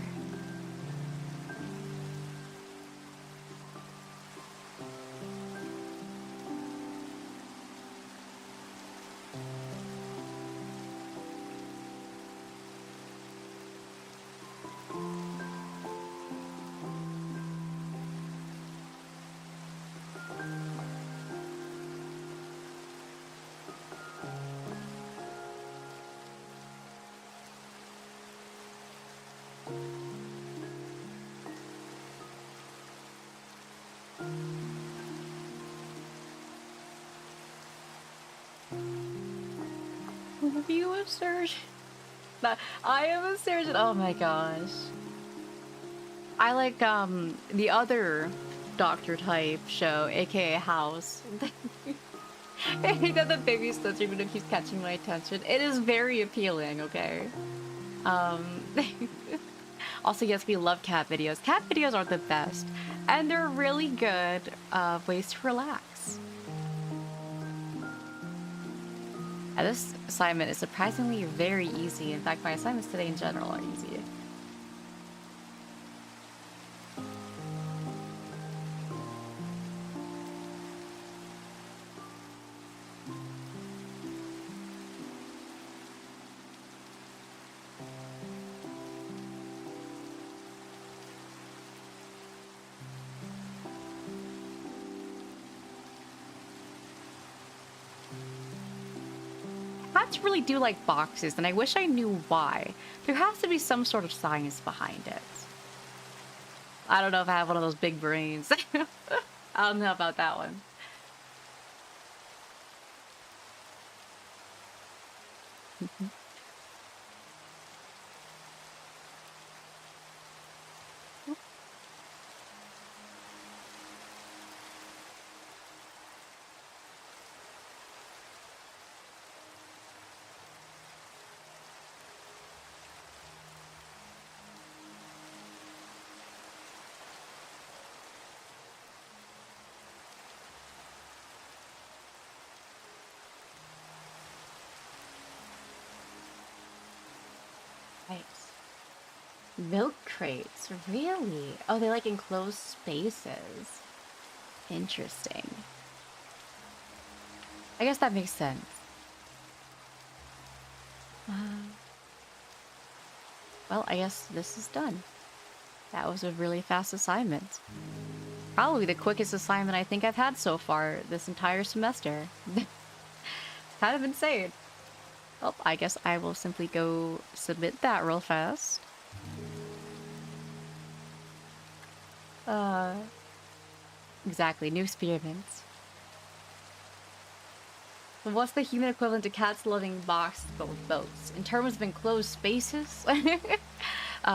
Are you a surgeon? I am a surgeon. Oh my gosh. I like the other doctor type show, aka House. I think that the baby slits even keeps catching my attention. It is very appealing, okay? Um, also, yes, we love cat videos. Cat videos are the best, and they're really good ways to relax. And this assignment is surprisingly very easy. In fact, my assignments today in general are easy. Cats really do like boxes, and I wish I knew why. There has to be some sort of science behind it. I don't know if I have one of those big brains. I don't know about that one. Right. Milk crates, really? Oh, they like enclosed spaces. Interesting. I guess that makes sense. Well, I guess this is done. That was a really fast assignment. Probably the quickest assignment I think I've had so far this entire semester. Kind of insane. Well, I guess I will simply go submit that real fast. Exactly, new experiments. But what's the human equivalent to cats loving boxed boats? In terms of enclosed spaces?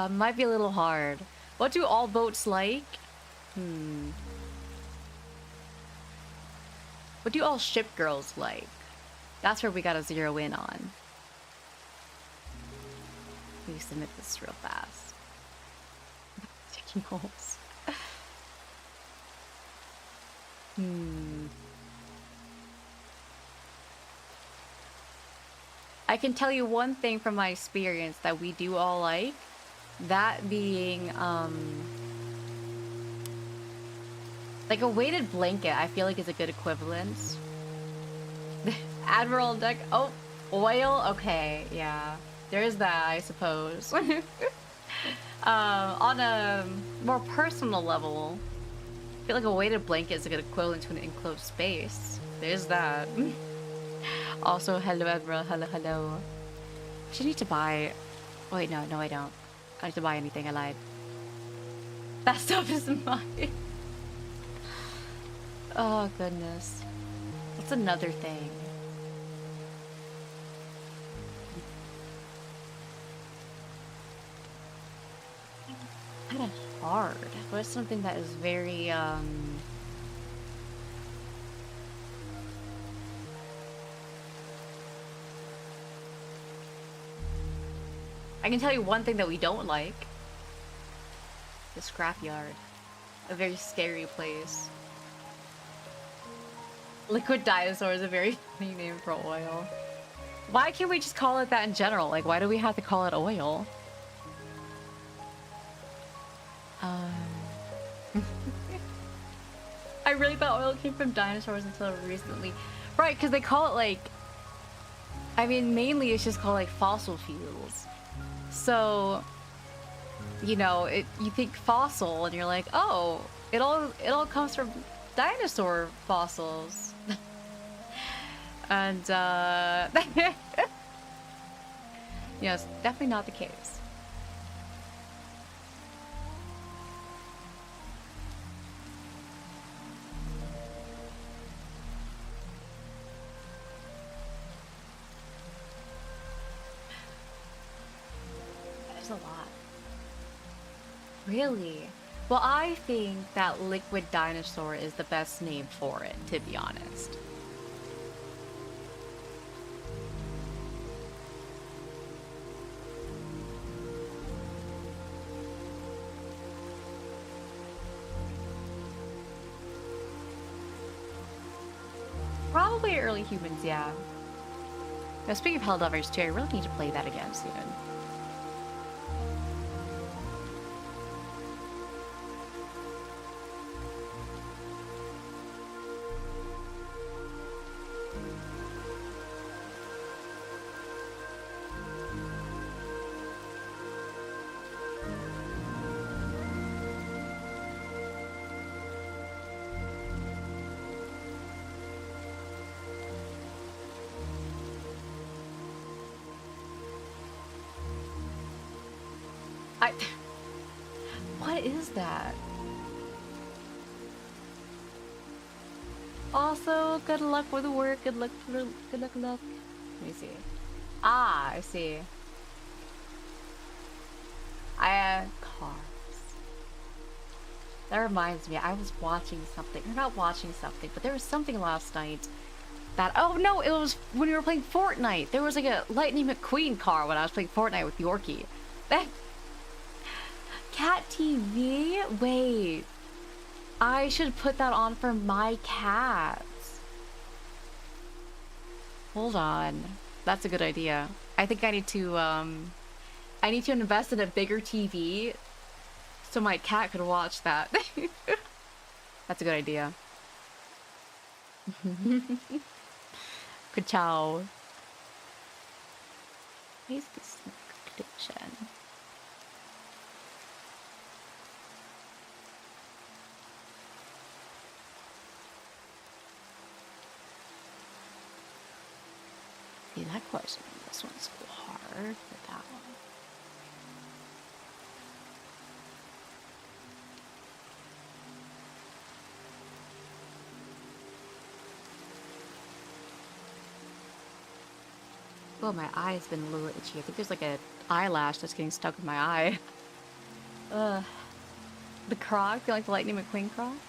Might be a little hard. What do all boats like? What do all ship girls like? That's where we gotta zero in on. Let me submit this real fast. Taking holes. I can tell you one thing from my experience that we do all like. That being, like a weighted blanket, I feel like is a good equivalent. Admiral deck. Oh, oil. Okay, yeah. There's that, I suppose. On a more personal level, I feel like a weighted blanket is a good equivalent to an enclosed space. There's that. Also, hello, Admiral. Hello. I need to buy. Wait, no, I don't. I need to buy anything. I lied. That stuff is mine. Oh, goodness. What's another thing? Kind of hard. What's something that is very, I can tell you one thing that we don't like. The scrapyard. A very scary place. Liquid dinosaur is a very funny name for oil. Why can't we just call it that in general? Like, why do we have to call it oil? I really thought oil came from dinosaurs until recently. Right, because they call it like... I mean, mainly it's just called like fossil fuels. So, you know, you think fossil and you're like, oh, it all comes from dinosaur fossils. And yes, definitely not the case. There's a lot. Really? Well, I think that liquid dinosaur is the best name for it, to be honest. Probably early humans, yeah. Now, speaking of Helldivers 2, I really need to play that again soon. What is that? Also, good luck with the work. Good luck. Good luck. Let me see. Ah, I see. Cars. That reminds me. I was watching something. Or not watching something, but there was something last night that. Oh no! It was when we were playing Fortnite. There was like a Lightning McQueen car when I was playing Fortnite with Yorkie. That. Cat TV? Wait. I should put that on for my cats. Hold on. That's a good idea. I think I need to invest in a bigger TV so my cat could watch that. That's a good idea. Good chow. Where's this prediction? See, that question, this one's hard for that one. Oh, my eye's been a little itchy. I think there's like an eyelash that's getting stuck in my eye. Ugh. The Croc? You like the Lightning McQueen Crocs?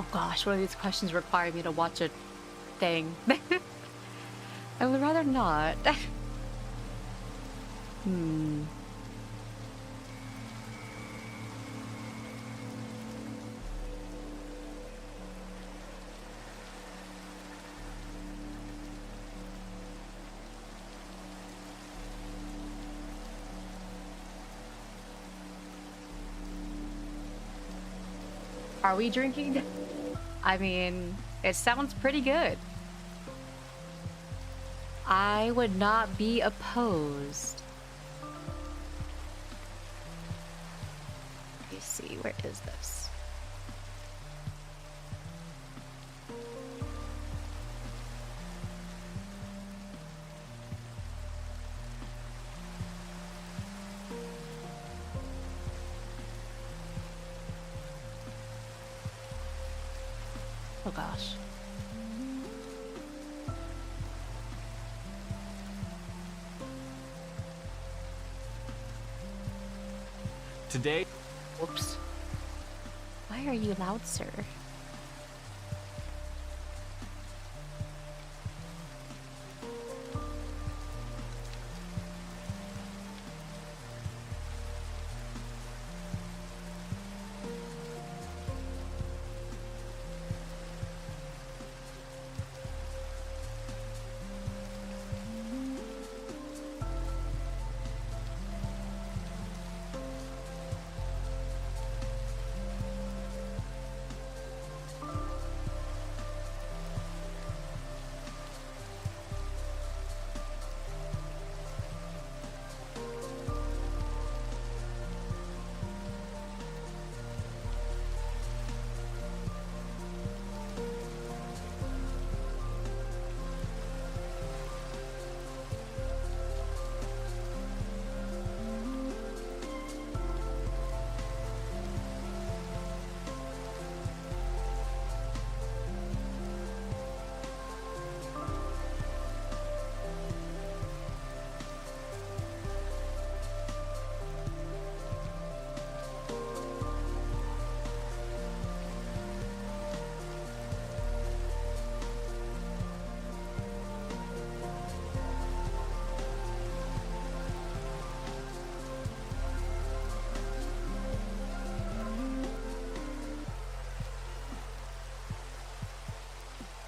Oh gosh, one of these questions require me to watch a thing. I would rather not. Hmm. Are we drinking? I mean, it sounds pretty good. I would not be opposed. Let me see, where is this? Oh gosh. Today. Whoops. Why are you loud, sir?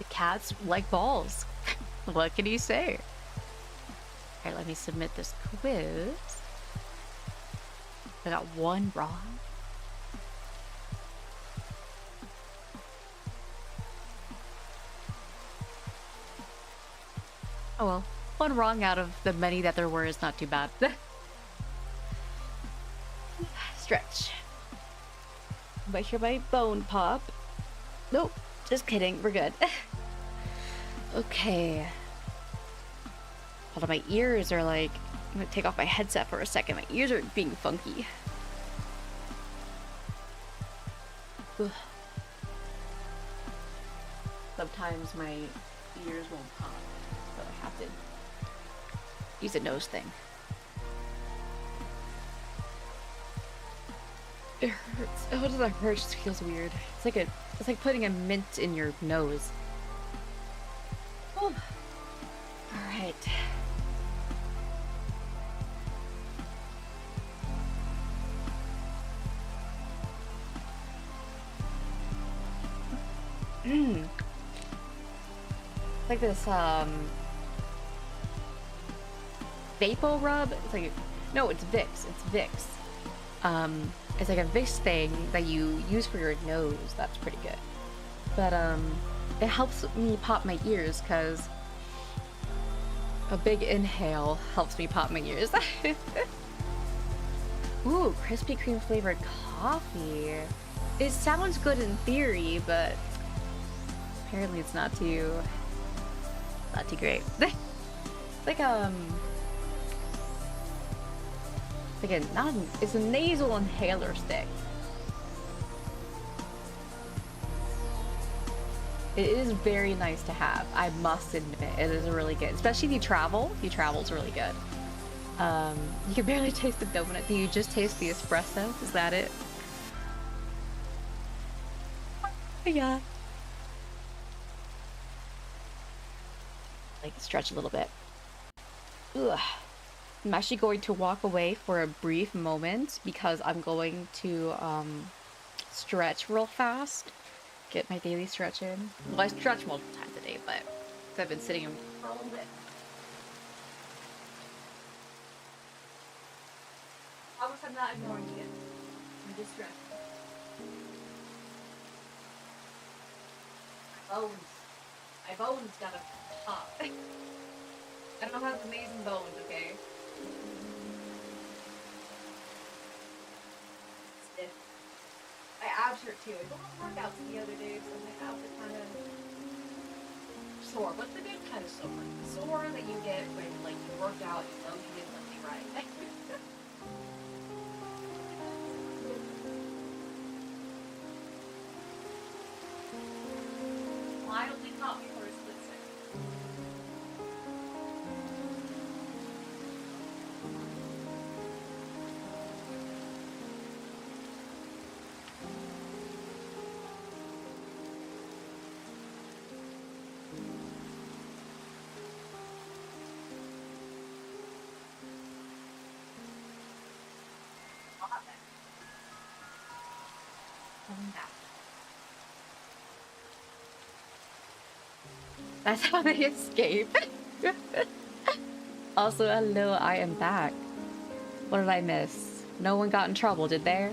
Cats like balls. What can you say? Alright, let me submit this quiz. I got one wrong. Oh well, one wrong out of the many that there were is not too bad. Stretch. Might hear my bone pop. Nope, just kidding, we're good. Okay. Hold on, my ears are like... I'm gonna take off my headset for a second. My ears are being funky. Ugh. Sometimes my ears won't pop, so I have to use a nose thing. It hurts. Oh, it doesn't hurt, it just feels weird. It's like putting a mint in your nose. Oh. All right. Like this Vapo rub. It's like no, it's Vicks. It's Vicks. It's like a Vicks thing that you use for your nose. That's pretty good. But it helps me pop my ears because a big inhale helps me pop my ears. Ooh, Krispy Kreme flavored coffee. It sounds good in theory, but apparently it's not too great. Like it's a nasal inhaler stick. It is very nice to have. I must admit, it is really good, especially if you travel. If you travel, it's really good. You can barely taste the donut. Do you just taste the espresso? Is that it? Yeah. Like stretch a little bit. Ugh. I'm actually going to walk away for a brief moment because I'm going to stretch real fast. Get my daily stretch in. Well, I stretch multiple times a day, but I've been sitting for a little bit. I wish I'm not ignoring you. I'm just stretching. My bones gotta pop. I don't have amazing bones, okay? Stiff. My abs hurt too. I did a lot of workouts the other day, so my abs are kind of sore, but the good kind of sore. Sore that you get when like you work out, you know you did something right. Mildly caught me for a split second. Coming back. That's how they escape. Also, hello, I am back. What did I miss? No one got in trouble, did there?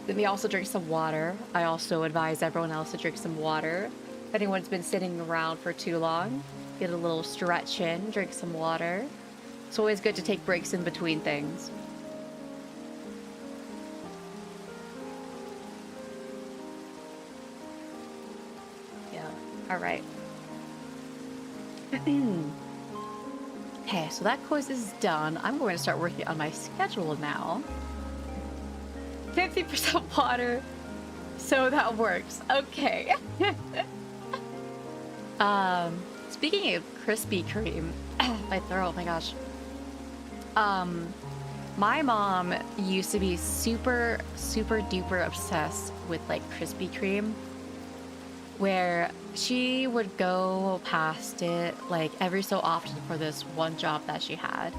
Let me also drink some water. I also advise everyone else to drink some water. If anyone's been sitting around for too long, get a little stretch in, drink some water. It's always good to take breaks in between things. Yeah, alright. Okay, so that quiz is done. I'm going to start working on my schedule now. 50% water, so that works. Okay. Speaking of Krispy Kreme, my throat, oh my gosh. My mom used to be super duper obsessed with like Krispy Kreme, where she would go past it like every so often for this one job that she had.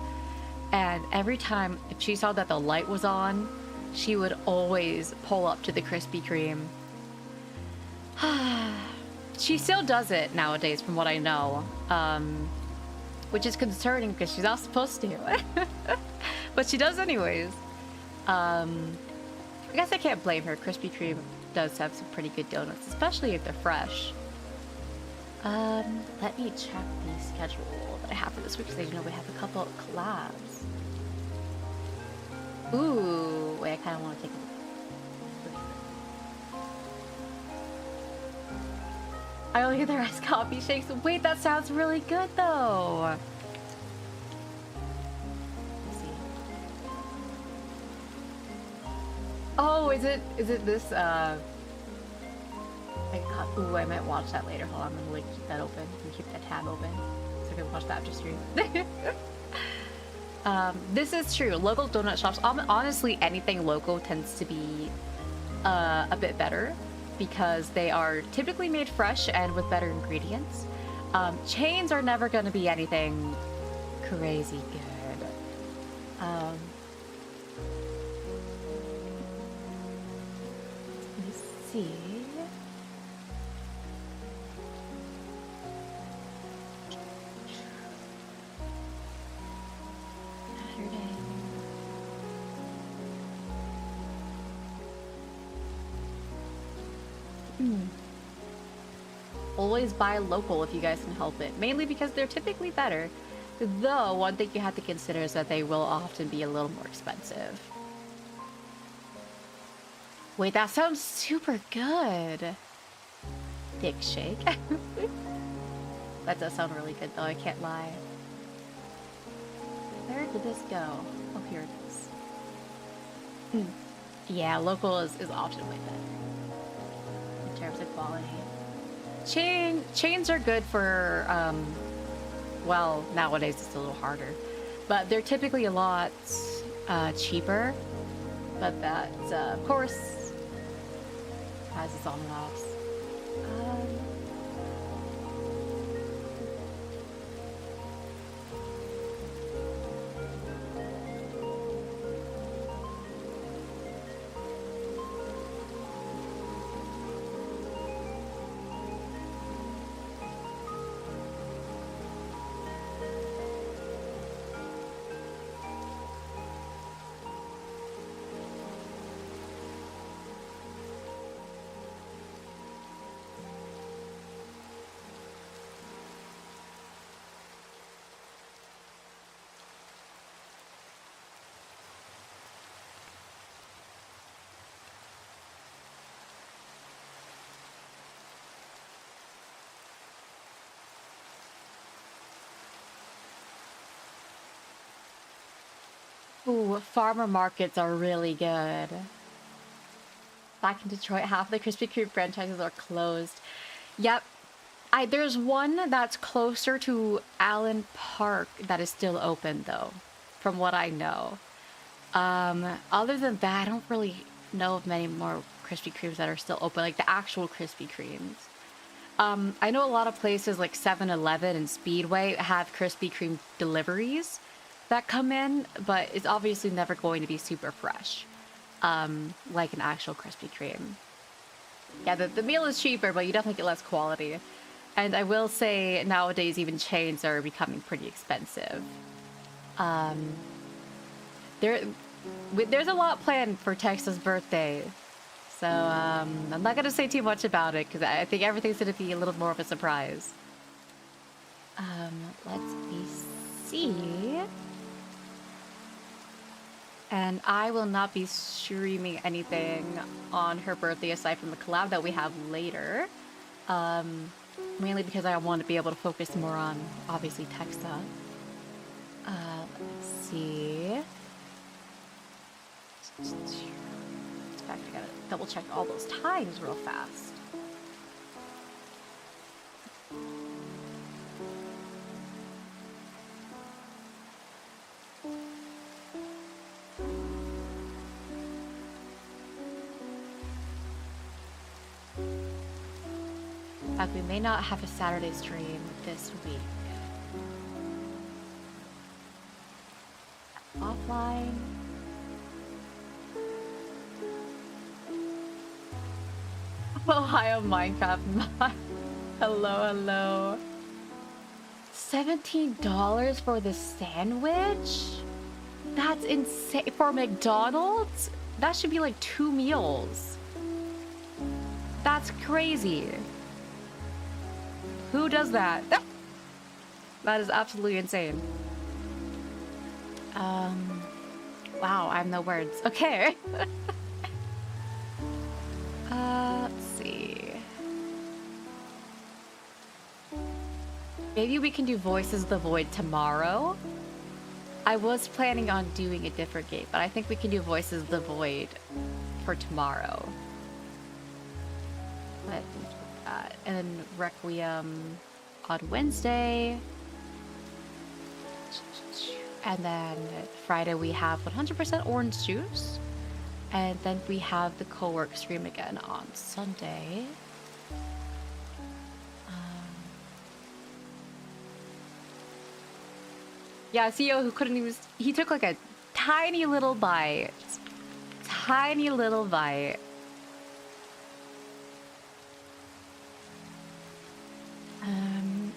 And every time if she saw that the light was on, she would always pull up to the Krispy Kreme. She still does it nowadays from what I know, which is concerning because she's not supposed to. But she does anyways. I guess I can't blame her. Krispy Kreme does have some pretty good donuts, especially if they're fresh. Let me check the schedule that I have for this week, because I know we have a couple of collabs. Ooh, wait, I kind of want to take a look. I only get the rest coffee shakes. Wait, that sounds really good though. Let's see. Oh, is it this ooh, I might watch that later. Hold on, I'm gonna like keep that open. I'm gonna keep that tab open so I can watch that after stream. This is true. Local donut shops, honestly, anything local tends to be a bit better because they are typically made fresh and with better ingredients. Chains are never going to be anything crazy good. Let me see. Always buy local if you guys can help it, mainly because they're typically better. Though, one thing you have to consider is that they will often be a little more expensive. Wait, that sounds super good. Dick shake. That does sound really good though, I can't lie. Where did this go? Oh, here it is. Yeah, local is often way better in terms of quality. Chains are good for, well, nowadays it's a little harder, but they're typically a lot cheaper. But that, of course, Has its on and offs. Ooh, farmer markets are really good. Back in Detroit, half the Krispy Kreme franchises are closed. Yep. There's one that's closer to Allen Park that is still open, though, from what I know. Other than that, I don't really know of many more Krispy Kremes that are still open, like the actual Krispy Kremes. I know a lot of places like 7-Eleven and Speedway have Krispy Kreme deliveries that come in, but it's obviously never going to be super fresh, like an actual Krispy Kreme. Yeah, the meal is cheaper, but you definitely get less quality. And I will say nowadays even chains are becoming pretty expensive. There's a lot planned for Texas' birthday. So I'm not going to say too much about it because I think everything's going to be a little more of a surprise. Let's see. And I will not be streaming anything on her birthday aside from the collab that we have later. Mainly because I want to be able to focus more on, obviously, tech stuff. Let's see. In fact, I gotta double check all those times real fast. In fact, we may not have a Saturday stream this week. Offline. Ohio Minecraft. Hello, hello. $17 for the sandwich? That's insane. For McDonald's? That should be like 2 meals. That's crazy. Who does that? That is absolutely insane. Wow, I have no words. Okay. Let's see. Maybe we can do Voices of the Void tomorrow. I was planning on doing a different game, but I think we can do Voices of the Void for tomorrow. And then Requiem on Wednesday. And then Friday we have 100% orange juice. And then we have the co-work stream again on Sunday. Yeah, CEO who couldn't even... He took like a tiny little bite. Tiny little bite.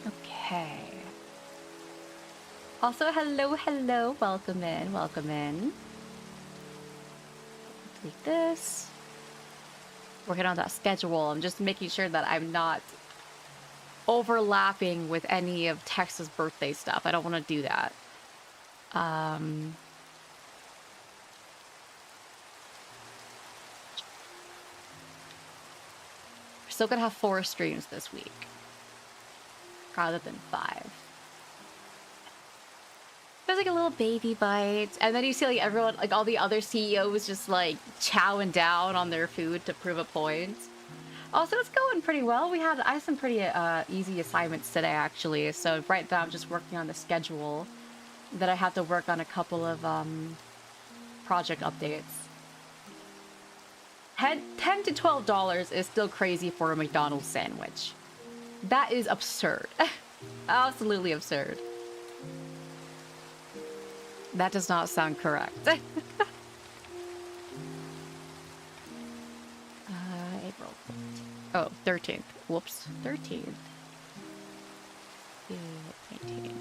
Okay. Also, hello, hello. Welcome in, welcome in. Delete this. Working on that schedule. I'm just making sure that I'm not overlapping with any of Tex's birthday stuff. I don't want to do that. We're still gonna have 4 streams this week rather than 5. There's like a little baby bite, and then you see like everyone, like all the other CEOs just like chowing down on their food to prove a point. Also, it's going pretty well. I had some pretty easy assignments today actually, so right now I'm just working on the schedule. That I have to work on a couple of project updates. 10 to $12 is still crazy for a McDonald's sandwich. That is absurd. Absolutely absurd. That does not sound correct. April. Oh, 13th. Whoops. 13th. 19.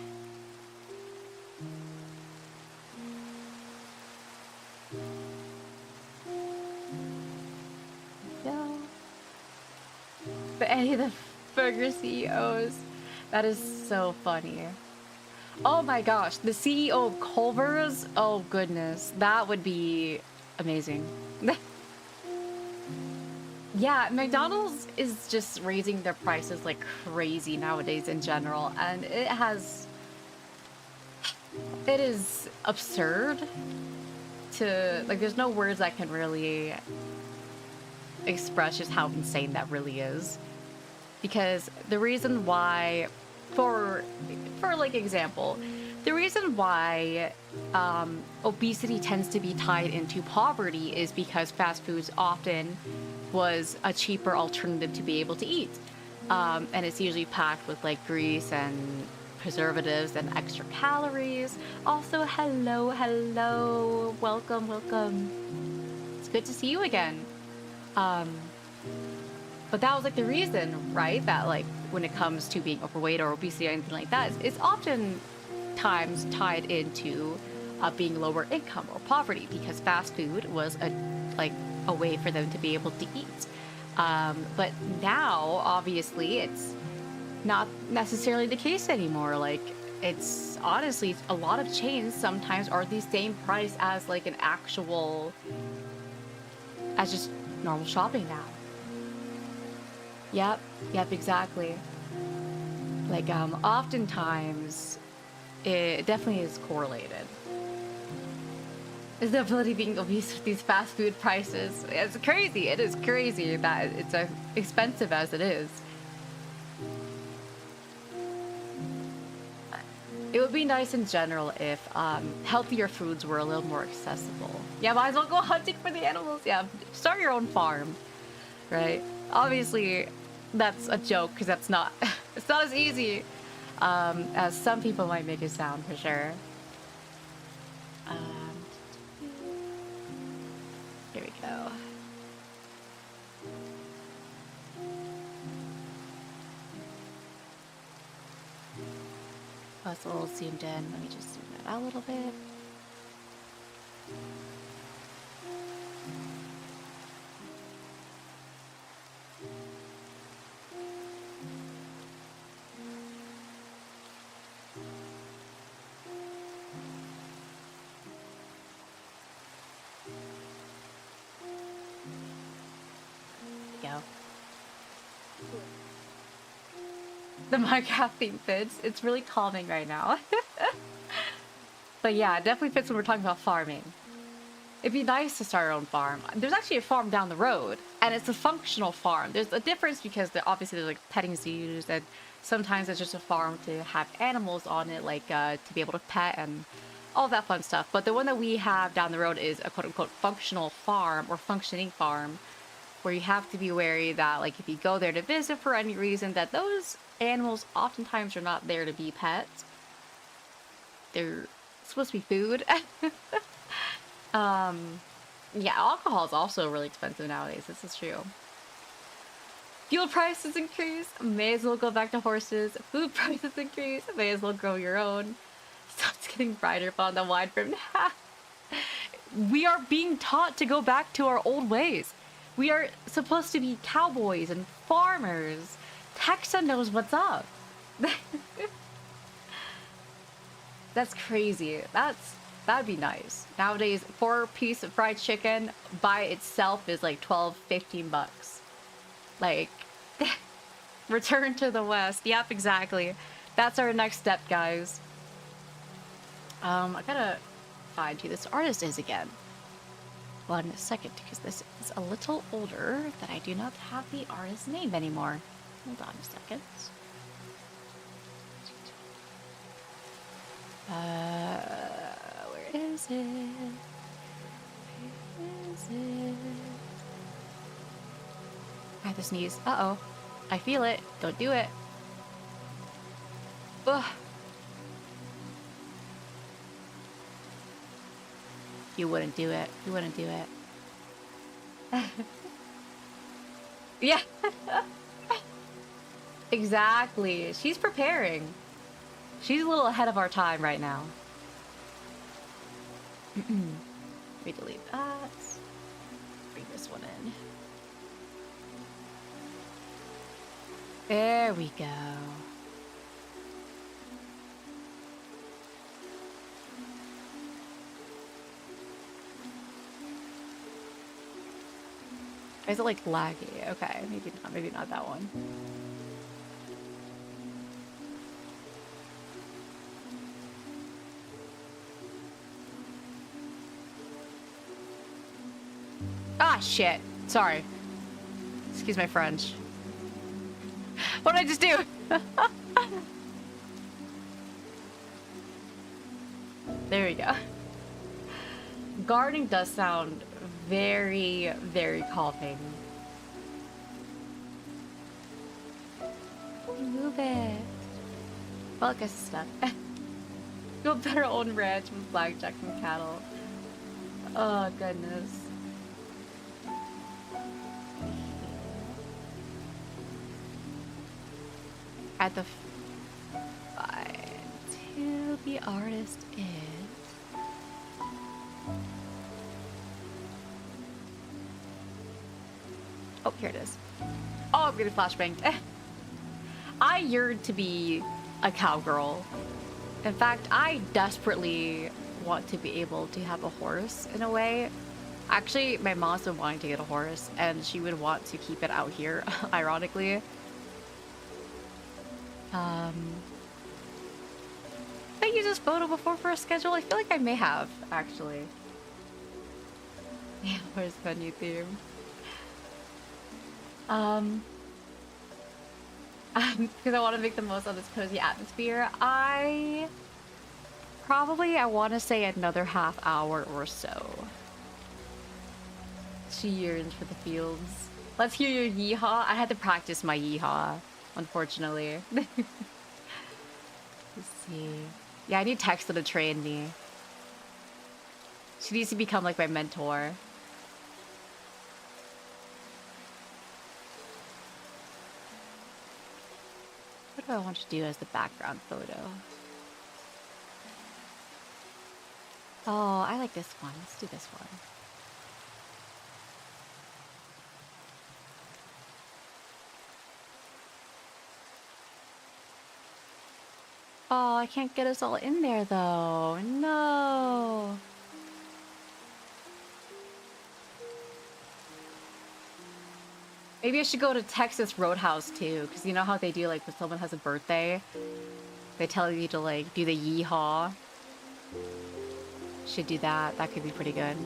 No. But any of the burger CEOs. That is so funny. Oh my gosh, the CEO of Culver's? Oh goodness, that would be amazing. Yeah, McDonald's is just raising their prices like crazy nowadays in general, and it is absurd to, like, there's no words that can really express just how insane that really is. Because the reason why, for like example, the reason why obesity tends to be tied into poverty is because fast foods often was a cheaper alternative to be able to eat. And it's usually packed with like grease and preservatives and extra calories. Also, hello, welcome. It's good to see you again. But that was like the reason, right? That like when it comes to being overweight or obesity or anything like that, it's often times tied into being lower income or poverty, because fast food was a way for them to be able to eat. But now, obviously, it's not necessarily the case anymore. Like, it's honestly, a lot of chains sometimes are the same price as like an actual, as just normal shopping now. Yep, exactly. Like, oftentimes, it definitely is correlated. Is the ability being obese with these fast food prices. It's crazy. It is crazy that it's as expensive as it is. It would be nice in general if healthier foods were a little more accessible. Yeah, might as well go hunting for the animals. Yeah, start your own farm, right? Obviously, that's a joke because that's not, it's not as easy as some people might make it sound, for sure. Here we go. Oh, it's a little zoomed in. Let me just zoom that out a little bit. Go. The Minecraft theme fits. It's really calming right now. But yeah, it definitely fits when we're talking about farming. It'd be nice to start our own farm. There's actually a farm down the road, and it's a functional farm. There's a difference because obviously there's like petting zoos, and sometimes it's just a farm to have animals on it, like to be able to pet and all that fun stuff. But the one that we have down the road is a quote-unquote functional farm or functioning farm, where you have to be wary that, like, if you go there to visit for any reason, that those animals oftentimes are not there to be pets. They're supposed to be food. Yeah, alcohol is also really expensive nowadays. This is true. Fuel prices increase. May as well go back to horses. Food prices increase. May as well grow your own. Sun's getting brighter on the wide brim. We are being taught to go back to our old ways. We are supposed to be cowboys and farmers. Texa knows what's up. That's crazy. That'd be nice. Nowadays, 4-piece fried chicken by itself is like 12, 15 bucks. Like, return to the West. Yep, exactly. That's our next step, guys. I gotta find who this artist is again. 1 second, because this is a little older that I do not have the artist's name anymore. Hold on a second. Where is it? Where is it? have to sneeze. Uh-oh. I feel it. Don't do it. Ugh. You wouldn't do it. You wouldn't do it. Yeah. Exactly. She's preparing. She's a little ahead of our time right now. Let me delete that. Bring this one in. There we go. Is it like laggy? Okay, maybe not that one. Ah, shit. Sorry. Excuse my French. What did I just do? There we go. Gardening does sound very, very calming. Move it. Well, I guess it's stuck. You'll better own ranch with blackjack and cattle. Oh, goodness. At the find who the artist is. Oh, here it is. Oh, I'm getting flashbanged. I yearn to be a cowgirl. In fact, I desperately want to be able to have a horse in a way. Actually, my mom's been wanting to get a horse, and she would want to keep it out here, ironically. I used this photo before for a schedule. I feel like I may have, actually. Yeah, where's menu theme? Because I want to make the most of this cozy atmosphere. I want to say another half hour or so. She yearns for the fields. Let's hear your yeehaw. I had to practice my yeehaw, unfortunately. Let's see. Yeah, I need Texta to train me. She needs to become like my mentor. What do I want to do as the background photo? Oh, I like this one. Let's do this one. Oh, I can't get us all in there though. No. Maybe I should go to Texas Roadhouse too, because you know how they do like when someone has a birthday? They tell you to like do the yeehaw. Should do that. That could be pretty good.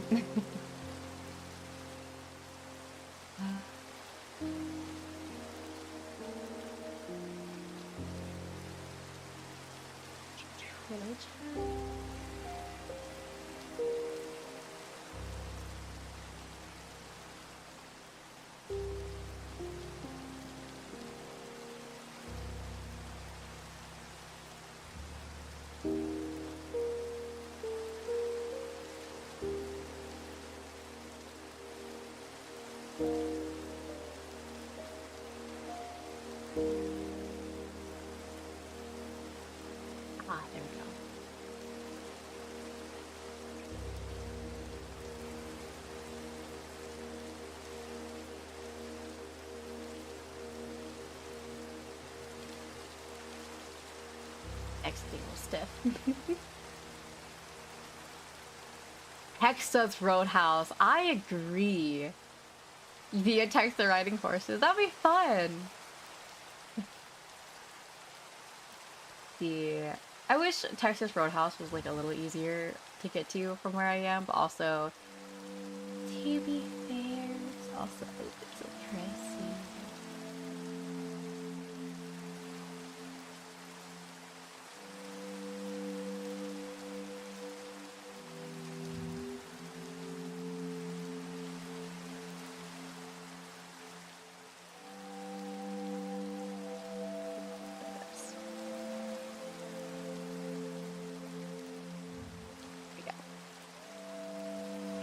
Ah, there we go. Next thing was stiff. Texas Roadhouse. I agree. Via Texas riding horses. That'd be fun. Yeah. I wish Texas Roadhouse was like a little easier to get to from where I am, but also, to be fair, it's also it's so pricey.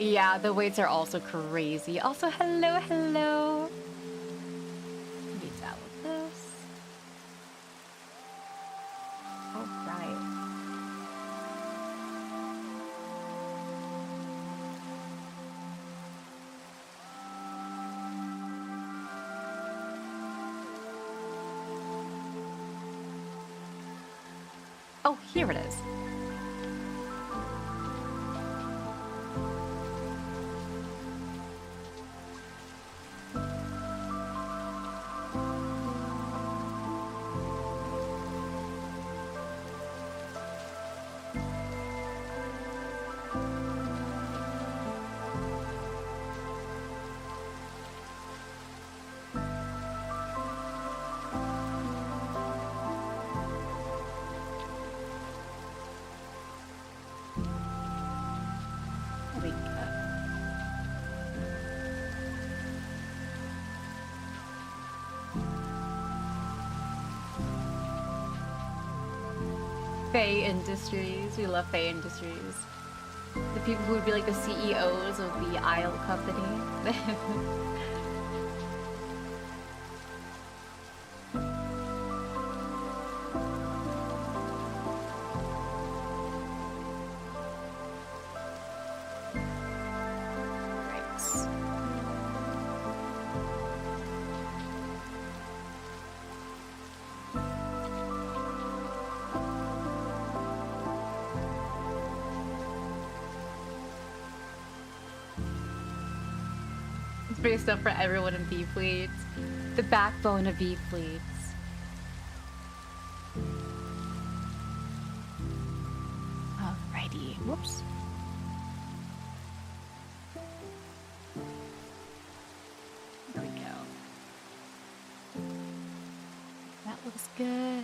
Yeah, the waits are also crazy. Also, hello, hello. Maybe that with this. All right. Oh, here it is. There we go. Faye Industries. We love Faye Industries. The people who would be like the CEOs of the Isle Company. Right. It's pretty stuff for everyone in VFleet. The backbone of VFleet. Alrighty. Whoops. There we go. That looks good.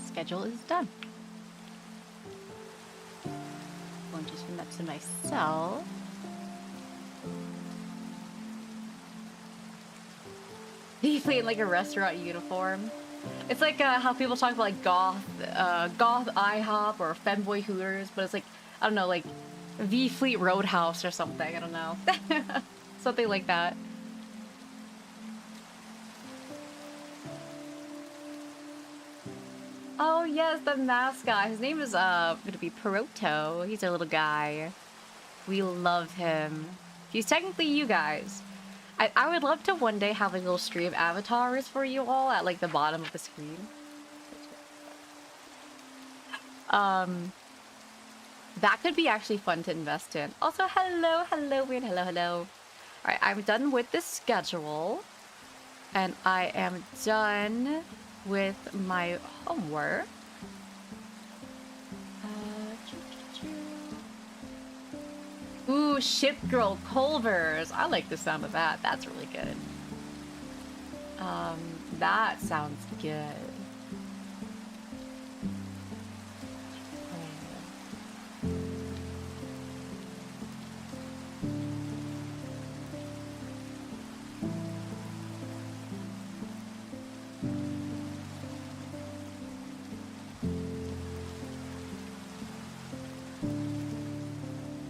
Schedule is done. Going to send that to myself. VFleet in like a restaurant uniform. It's like how people talk about like goth IHOP or femboy Hooters, but it's like, I don't know, like VFleet Roadhouse or something. I don't know. Something like that. Oh yes, the mascot. His name is gonna be Proto. He's a little guy. We love him. He's technically you guys. I would love to one day have a little stream of avatars for you all at like the bottom of the screen. That could be actually fun to invest in. Also, hello, Wayne, hello. Alright, I'm done with the schedule. And I am done with my homework. Ooh, Ship Girl Culvers. I like the sound of that. That's really good. That sounds good.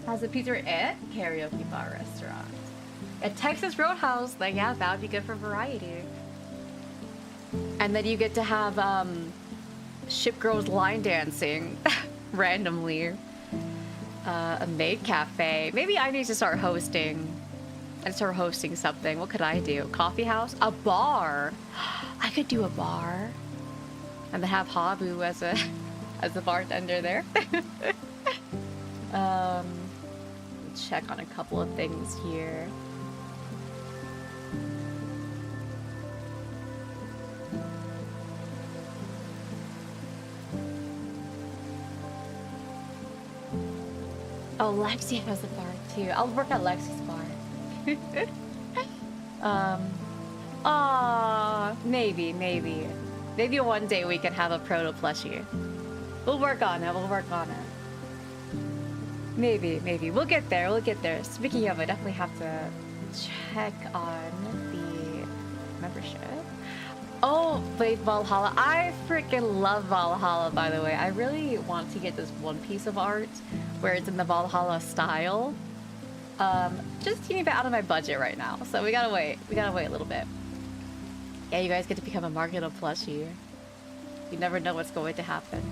Has a pizzeria karaoke bar restaurant. A Texas Roadhouse, like yeah, that would be good for variety. And then you get to have Ship Girls line dancing randomly. A maid cafe. Maybe I need to start hosting. I'd start hosting something. What could I do? Coffee house? A bar. I could do a bar. And then have Habu as a bartender there. Check on a couple of things here. Oh, Lexi has a bar too. I'll work at Lexi's bar. Maybe. Maybe one day we can have a proto plushie. We'll work on it. We'll work on it. Maybe, maybe. We'll get there. We'll get there. Speaking of, I definitely have to check on the membership. Oh, wait, Valhalla. I freaking love Valhalla, by the way. I really want to get this one piece of art where it's in the Valhalla style. Just a teeny bit out of my budget right now. So we gotta wait. We gotta wait a little bit. Yeah, you guys get to become a market of plushie. You never know what's going to happen.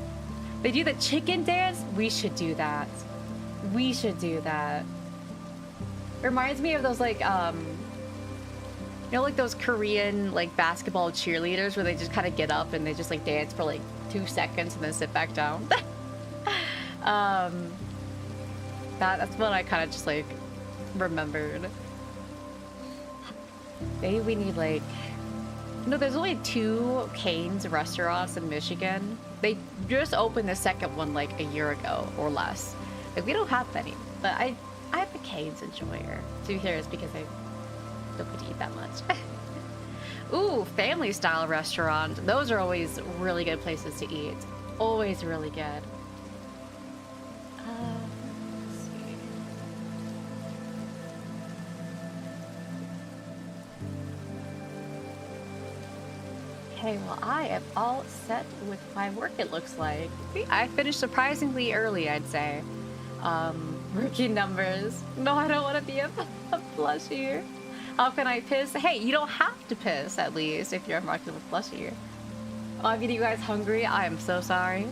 They do the chicken dance? We should do that. We should do that. Reminds me of those like, you know, like those Korean like basketball cheerleaders where they just kind of get up and they just like dance for like 2 seconds and then sit back down. That's what I kind of just like remembered. Maybe we need like, no, there's only 2 Cane's restaurants in Michigan. They just opened the second one like a year ago or less. Like we don't have many, but I have a Cane's enjoyer. To be here is because I don't get to eat that much. Ooh, family style restaurant. Those are always really good places to eat. Always really good. Let's see. Okay, well, I am all set with my work, it looks like. I finished surprisingly early, I'd say. Rookie numbers. No, I don't want to be a plushie. How can I piss? Hey, you don't have to piss, at least, if you're a market with plushie. Oh, I'm getting you guys hungry. I am so sorry.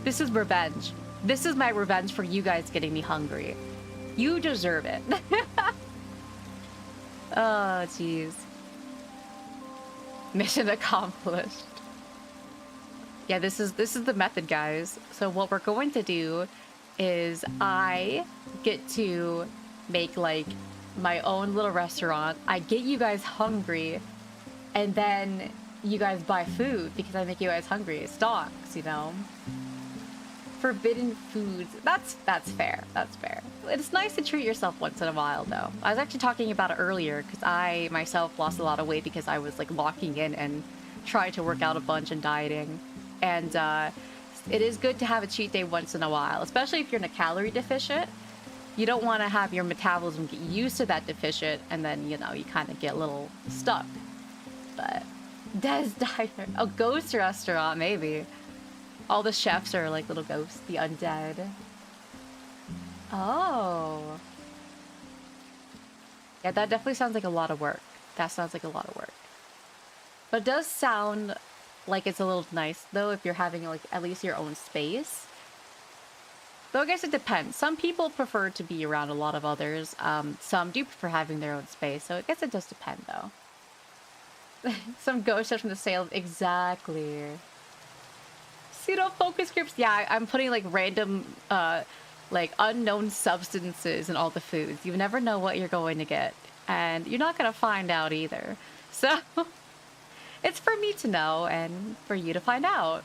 This is revenge. This is my revenge for you guys getting me hungry. You deserve it. Oh, jeez. Mission accomplished. Yeah, this is the method, guys. So what we're going to do is I get to make like my own little restaurant. I get you guys hungry, and then you guys buy food because I make you guys hungry. Stocks, you know. Forbidden foods. That's fair. That's fair. It's nice to treat yourself once in a while, though. I was actually talking about it earlier because I myself lost a lot of weight because I was like locking in and trying to work out a bunch and dieting. And it is good to have a cheat day once in a while, especially if you're in a calorie deficit. You don't want to have your metabolism get used to that deficit, and then, you know, you kind of get a little stuck. But Des Diner, a ghost restaurant, maybe. All the chefs are like little ghosts, the undead. Oh. Yeah, that definitely sounds like a lot of work. That sounds like a lot of work. But it does sound like it's a little nice, though, if you're having like at least your own space. Though I guess it depends. Some people prefer to be around a lot of others. Some do prefer having their own space. So I guess it does depend, though. Some ghost chefs from the sale. Exactly. Pseudo focus groups. Yeah, I'm putting like random, like unknown substances in all the foods. You never know what you're going to get, and you're not going to find out either. So it's for me to know and for you to find out.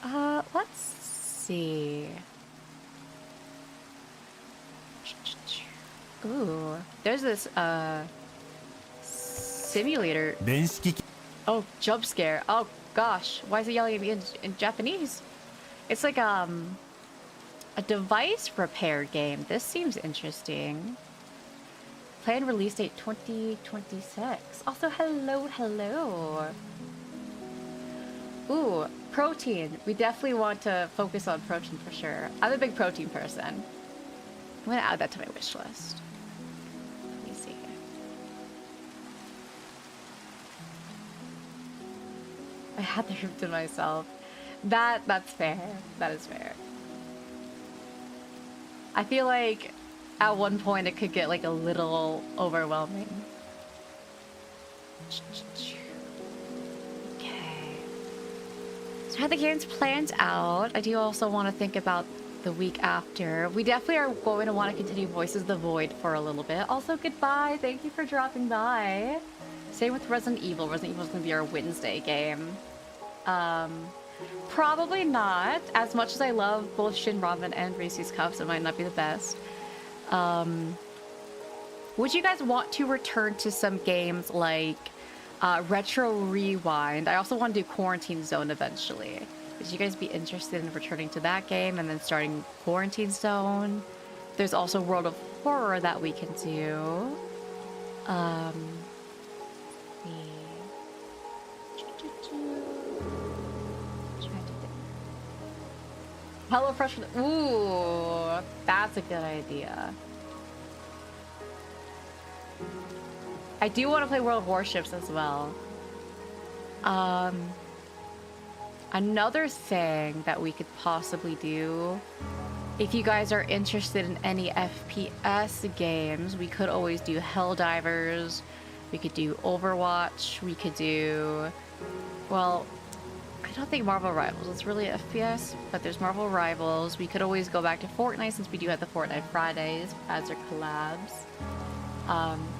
Let's see. Ooh, there's this simulator. Oh, jump scare. Oh gosh, why is it yelling at me in Japanese? It's like a device repair game. This seems interesting. Planned release date 2026. Also, hello. Ooh, protein. We definitely want to focus on protein for sure. I'm a big protein person. I'm gonna add that to my wish list. Let me see. I had the room to myself. That's fair. That is fair. I feel like at one point it could get like a little overwhelming. Okay. So I have the games planned out. I do also want to think about the week after. We definitely are going to want to continue Voices of the Void for a little bit. Also, goodbye. Thank you for dropping by. Same with Resident Evil. Resident Evil is going to be our Wednesday game. Probably not. As much as I love both Shin Ramen and Reese's Cups, it might not be the best. Would you guys want to return to some games like Retro Rewind. I also want to do Quarantine Zone eventually. Would you guys be interested in returning to that game and then starting Quarantine Zone? There's also World of Horror that we can do. Hello Fresh. Ooh, that's a good idea. I do want to play World of Warships as well. Another thing that we could possibly do, if you guys are interested in any FPS games, we could always do Helldivers. We could do Overwatch. We could do, well, I don't think Marvel Rivals is really FPS, but there's Marvel Rivals. We could always go back to Fortnite since we do have the Fortnite Fridays as our collabs.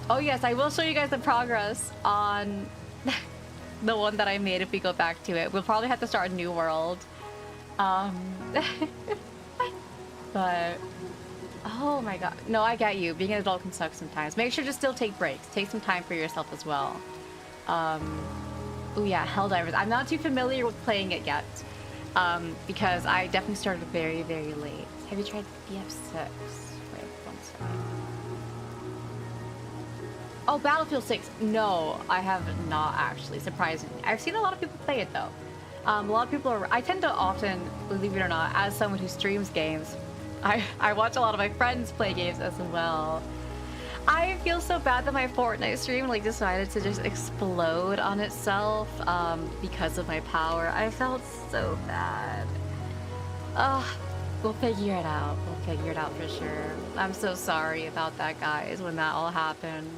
Oh yes, I will show you guys the progress on the one that I made if we go back to it. We'll probably have to start a new world. But, oh my god. No, I get you. Being an adult can suck sometimes. Make sure to still take breaks. Take some time for yourself as well. Oh yeah, Helldivers. I'm not too familiar with playing it yet. Because I definitely started very, very late. Have you tried VF6? Wait, one second. Oh, Battlefield 6. No, I have not actually, surprisingly. I've seen a lot of people play it though. A lot of people are... I tend to often, believe it or not, as someone who streams games, I watch a lot of my friends play games as well. I feel so bad that my Fortnite stream like decided to just explode on itself because of my power. I felt so bad. We'll figure it out. We'll figure it out for sure. I'm so sorry about that, guys, when that all happened.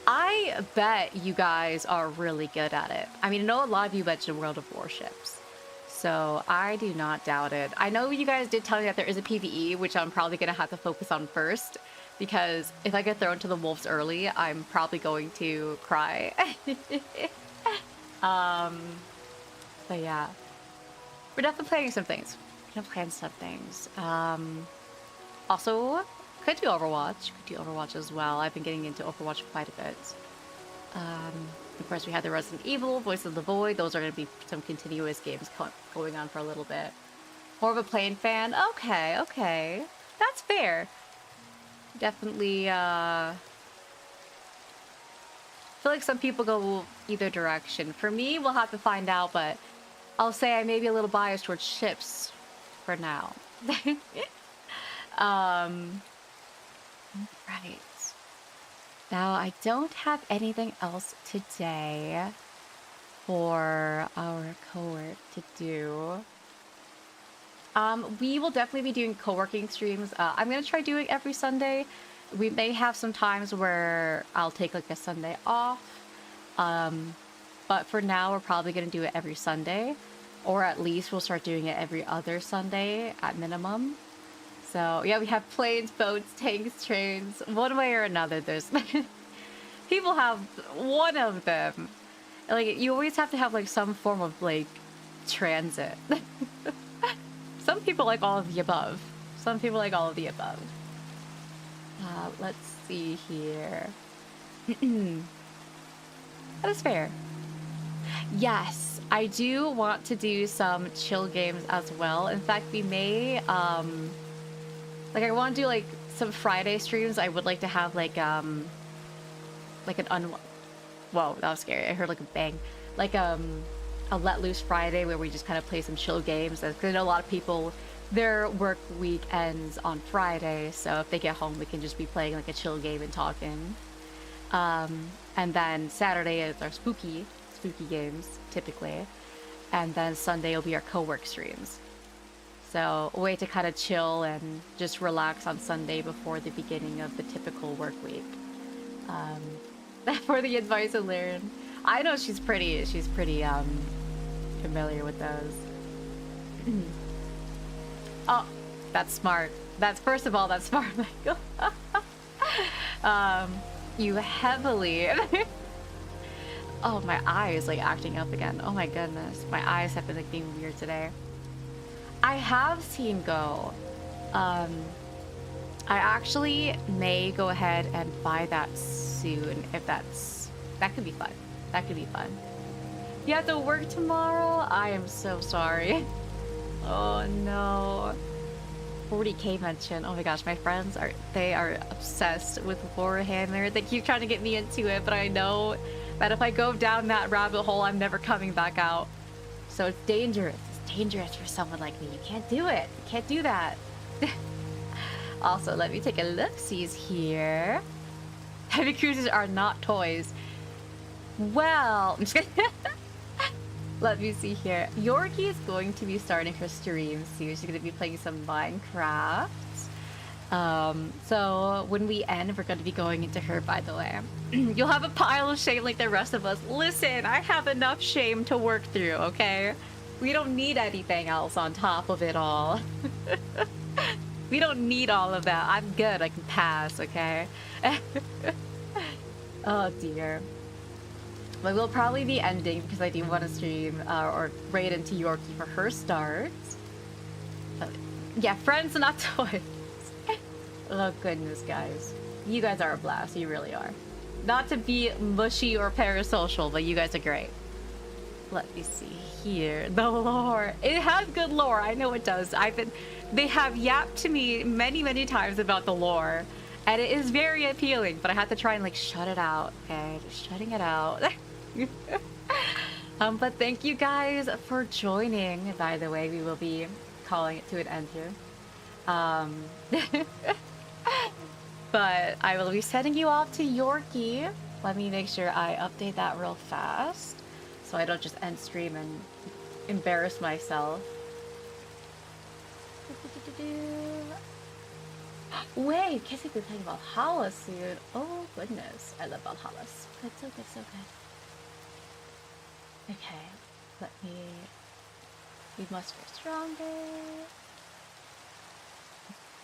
I bet you guys are really good at it. I mean, I know a lot of you mentioned World of Warships, so I do not doubt it. I know you guys did tell me that there is a PvE, which I'm probably going to have to focus on first, because if I get thrown to the wolves early, I'm probably going to cry. But yeah, we're definitely playing some things. We're definitely playing some things. Also, could do Overwatch. Could do Overwatch as well. I've been getting into Overwatch quite a bit. Of course, we had the Resident Evil, Voice of the Void. Those are going to be some continuous games going on for a little bit. More of a plane fan. Okay, okay. That's fair. Definitely, I feel like some people go either direction. For me, we'll have to find out, but I'll say I may be a little biased towards ships for now. Right. Now, I don't have anything else today for our co-work to do. We will definitely be doing co-working streams. I'm going to try doing every Sunday. We may have some times where I'll take like a Sunday off. But for now, we're probably going to do it every Sunday. Or at least we'll start doing it every other Sunday at minimum. So yeah, we have planes, boats, tanks, trains. One way or another, there's... People have one of them. Like, you always have to have like some form of like transit. Some people like all of the above. Some people like all of the above. Let's see here. That is fair. Yes, I do want to do some chill games as well. In fact, we may, like, I want to do, like, some Friday streams. I would like to have, like an whoa, that was scary. I heard, like, a bang. Like, a Let Loose Friday where we just kind of play some chill games. Because I know a lot of people, their work week ends on Friday. So if they get home, we can just be playing, like, a chill game and talking. And then Saturday is our spooky games, typically. And then Sunday will be our co-work streams. So a way to kind of chill and just relax on Sunday before the beginning of the typical work week. For the advice and learn. I know she's pretty familiar with those. Oh, that's smart. First of all, that's smart, Michael. You heavily... Oh, my eye is like acting up again. Oh my goodness. My eyes have been like being weird today. I have seen Go. I actually may go ahead and buy that soon if that could be fun. That could be fun. You have to work tomorrow? I am so sorry. Oh no. 40k mention. Oh my gosh, my friends are obsessed with Warhammer. They keep trying to get me into it, but I know that if I go down that rabbit hole, I'm never coming back out. So it's dangerous. It's dangerous for someone like me. You can't do it. You can't do that. Also, let me take a look-sees here. Heavy cruisers are not toys. Well, I'm just kidding. Let me see here. Yorkie is going to be starting her stream soon. She's going to be playing some Minecraft. So when we end, we're going to be going into her, by the way. You'll have a pile of shame like the rest of us. Listen, I have enough shame to work through, okay? We don't need anything else on top of it all. We don't need all of that. I'm good. I can pass, okay? Oh, dear. But we'll probably be ending because I do want to stream or raid into Yorkie for her start. Yeah, friends and not toys. Oh, goodness, guys. You guys are a blast. You really are. Not to be mushy or parasocial, but you guys are great. Let me see here. The lore. It has good lore. I know it does. They have yapped to me many, many times about the lore. And it is very appealing, but I have to try and, like, shut it out. Okay, just shutting it out. But thank you guys for joining. By the way, we will be calling it to an end here. But I will be sending you off to Yorkie. Let me make sure I update that real fast, so I don't just end stream and embarrass myself. Wait, Kissy been playing Valhalla soon. Oh goodness, I love Valhalla. Good, so good, so good. Okay, let me... We must grow stronger.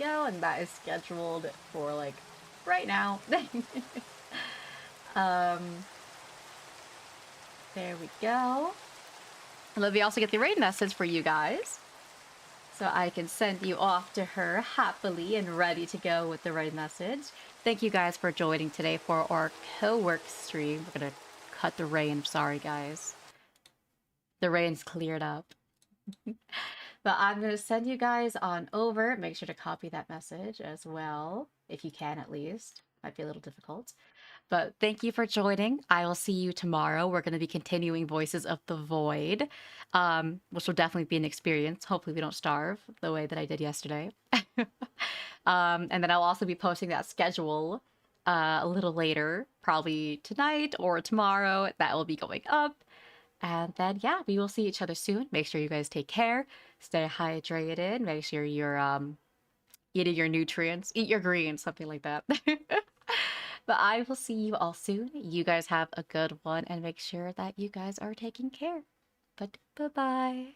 Yo, and that is scheduled for, like, right now. There we go. And let me also get the raid message for you guys, so I can send you off to her happily and ready to go with the raid message. Thank you guys for joining today for our co-work stream. We're gonna cut the rain. Sorry, guys. The rain's cleared up. But I'm going to send you guys on over. Make sure to copy that message as well, if you can at least. Might be a little difficult. But thank you for joining. I will see you tomorrow. We're going to be continuing Voices of the Void, which will definitely be an experience. Hopefully we don't starve the way that I did yesterday. And then I'll also be posting that schedule a little later, probably tonight or tomorrow. That will be going up. And then, yeah, we will see each other soon. Make sure you guys take care. Stay hydrated. Make sure you're eating your nutrients. Eat your greens, something like that. But I will see you all soon. You guys have a good one. And make sure that you guys are taking care. But bye-bye.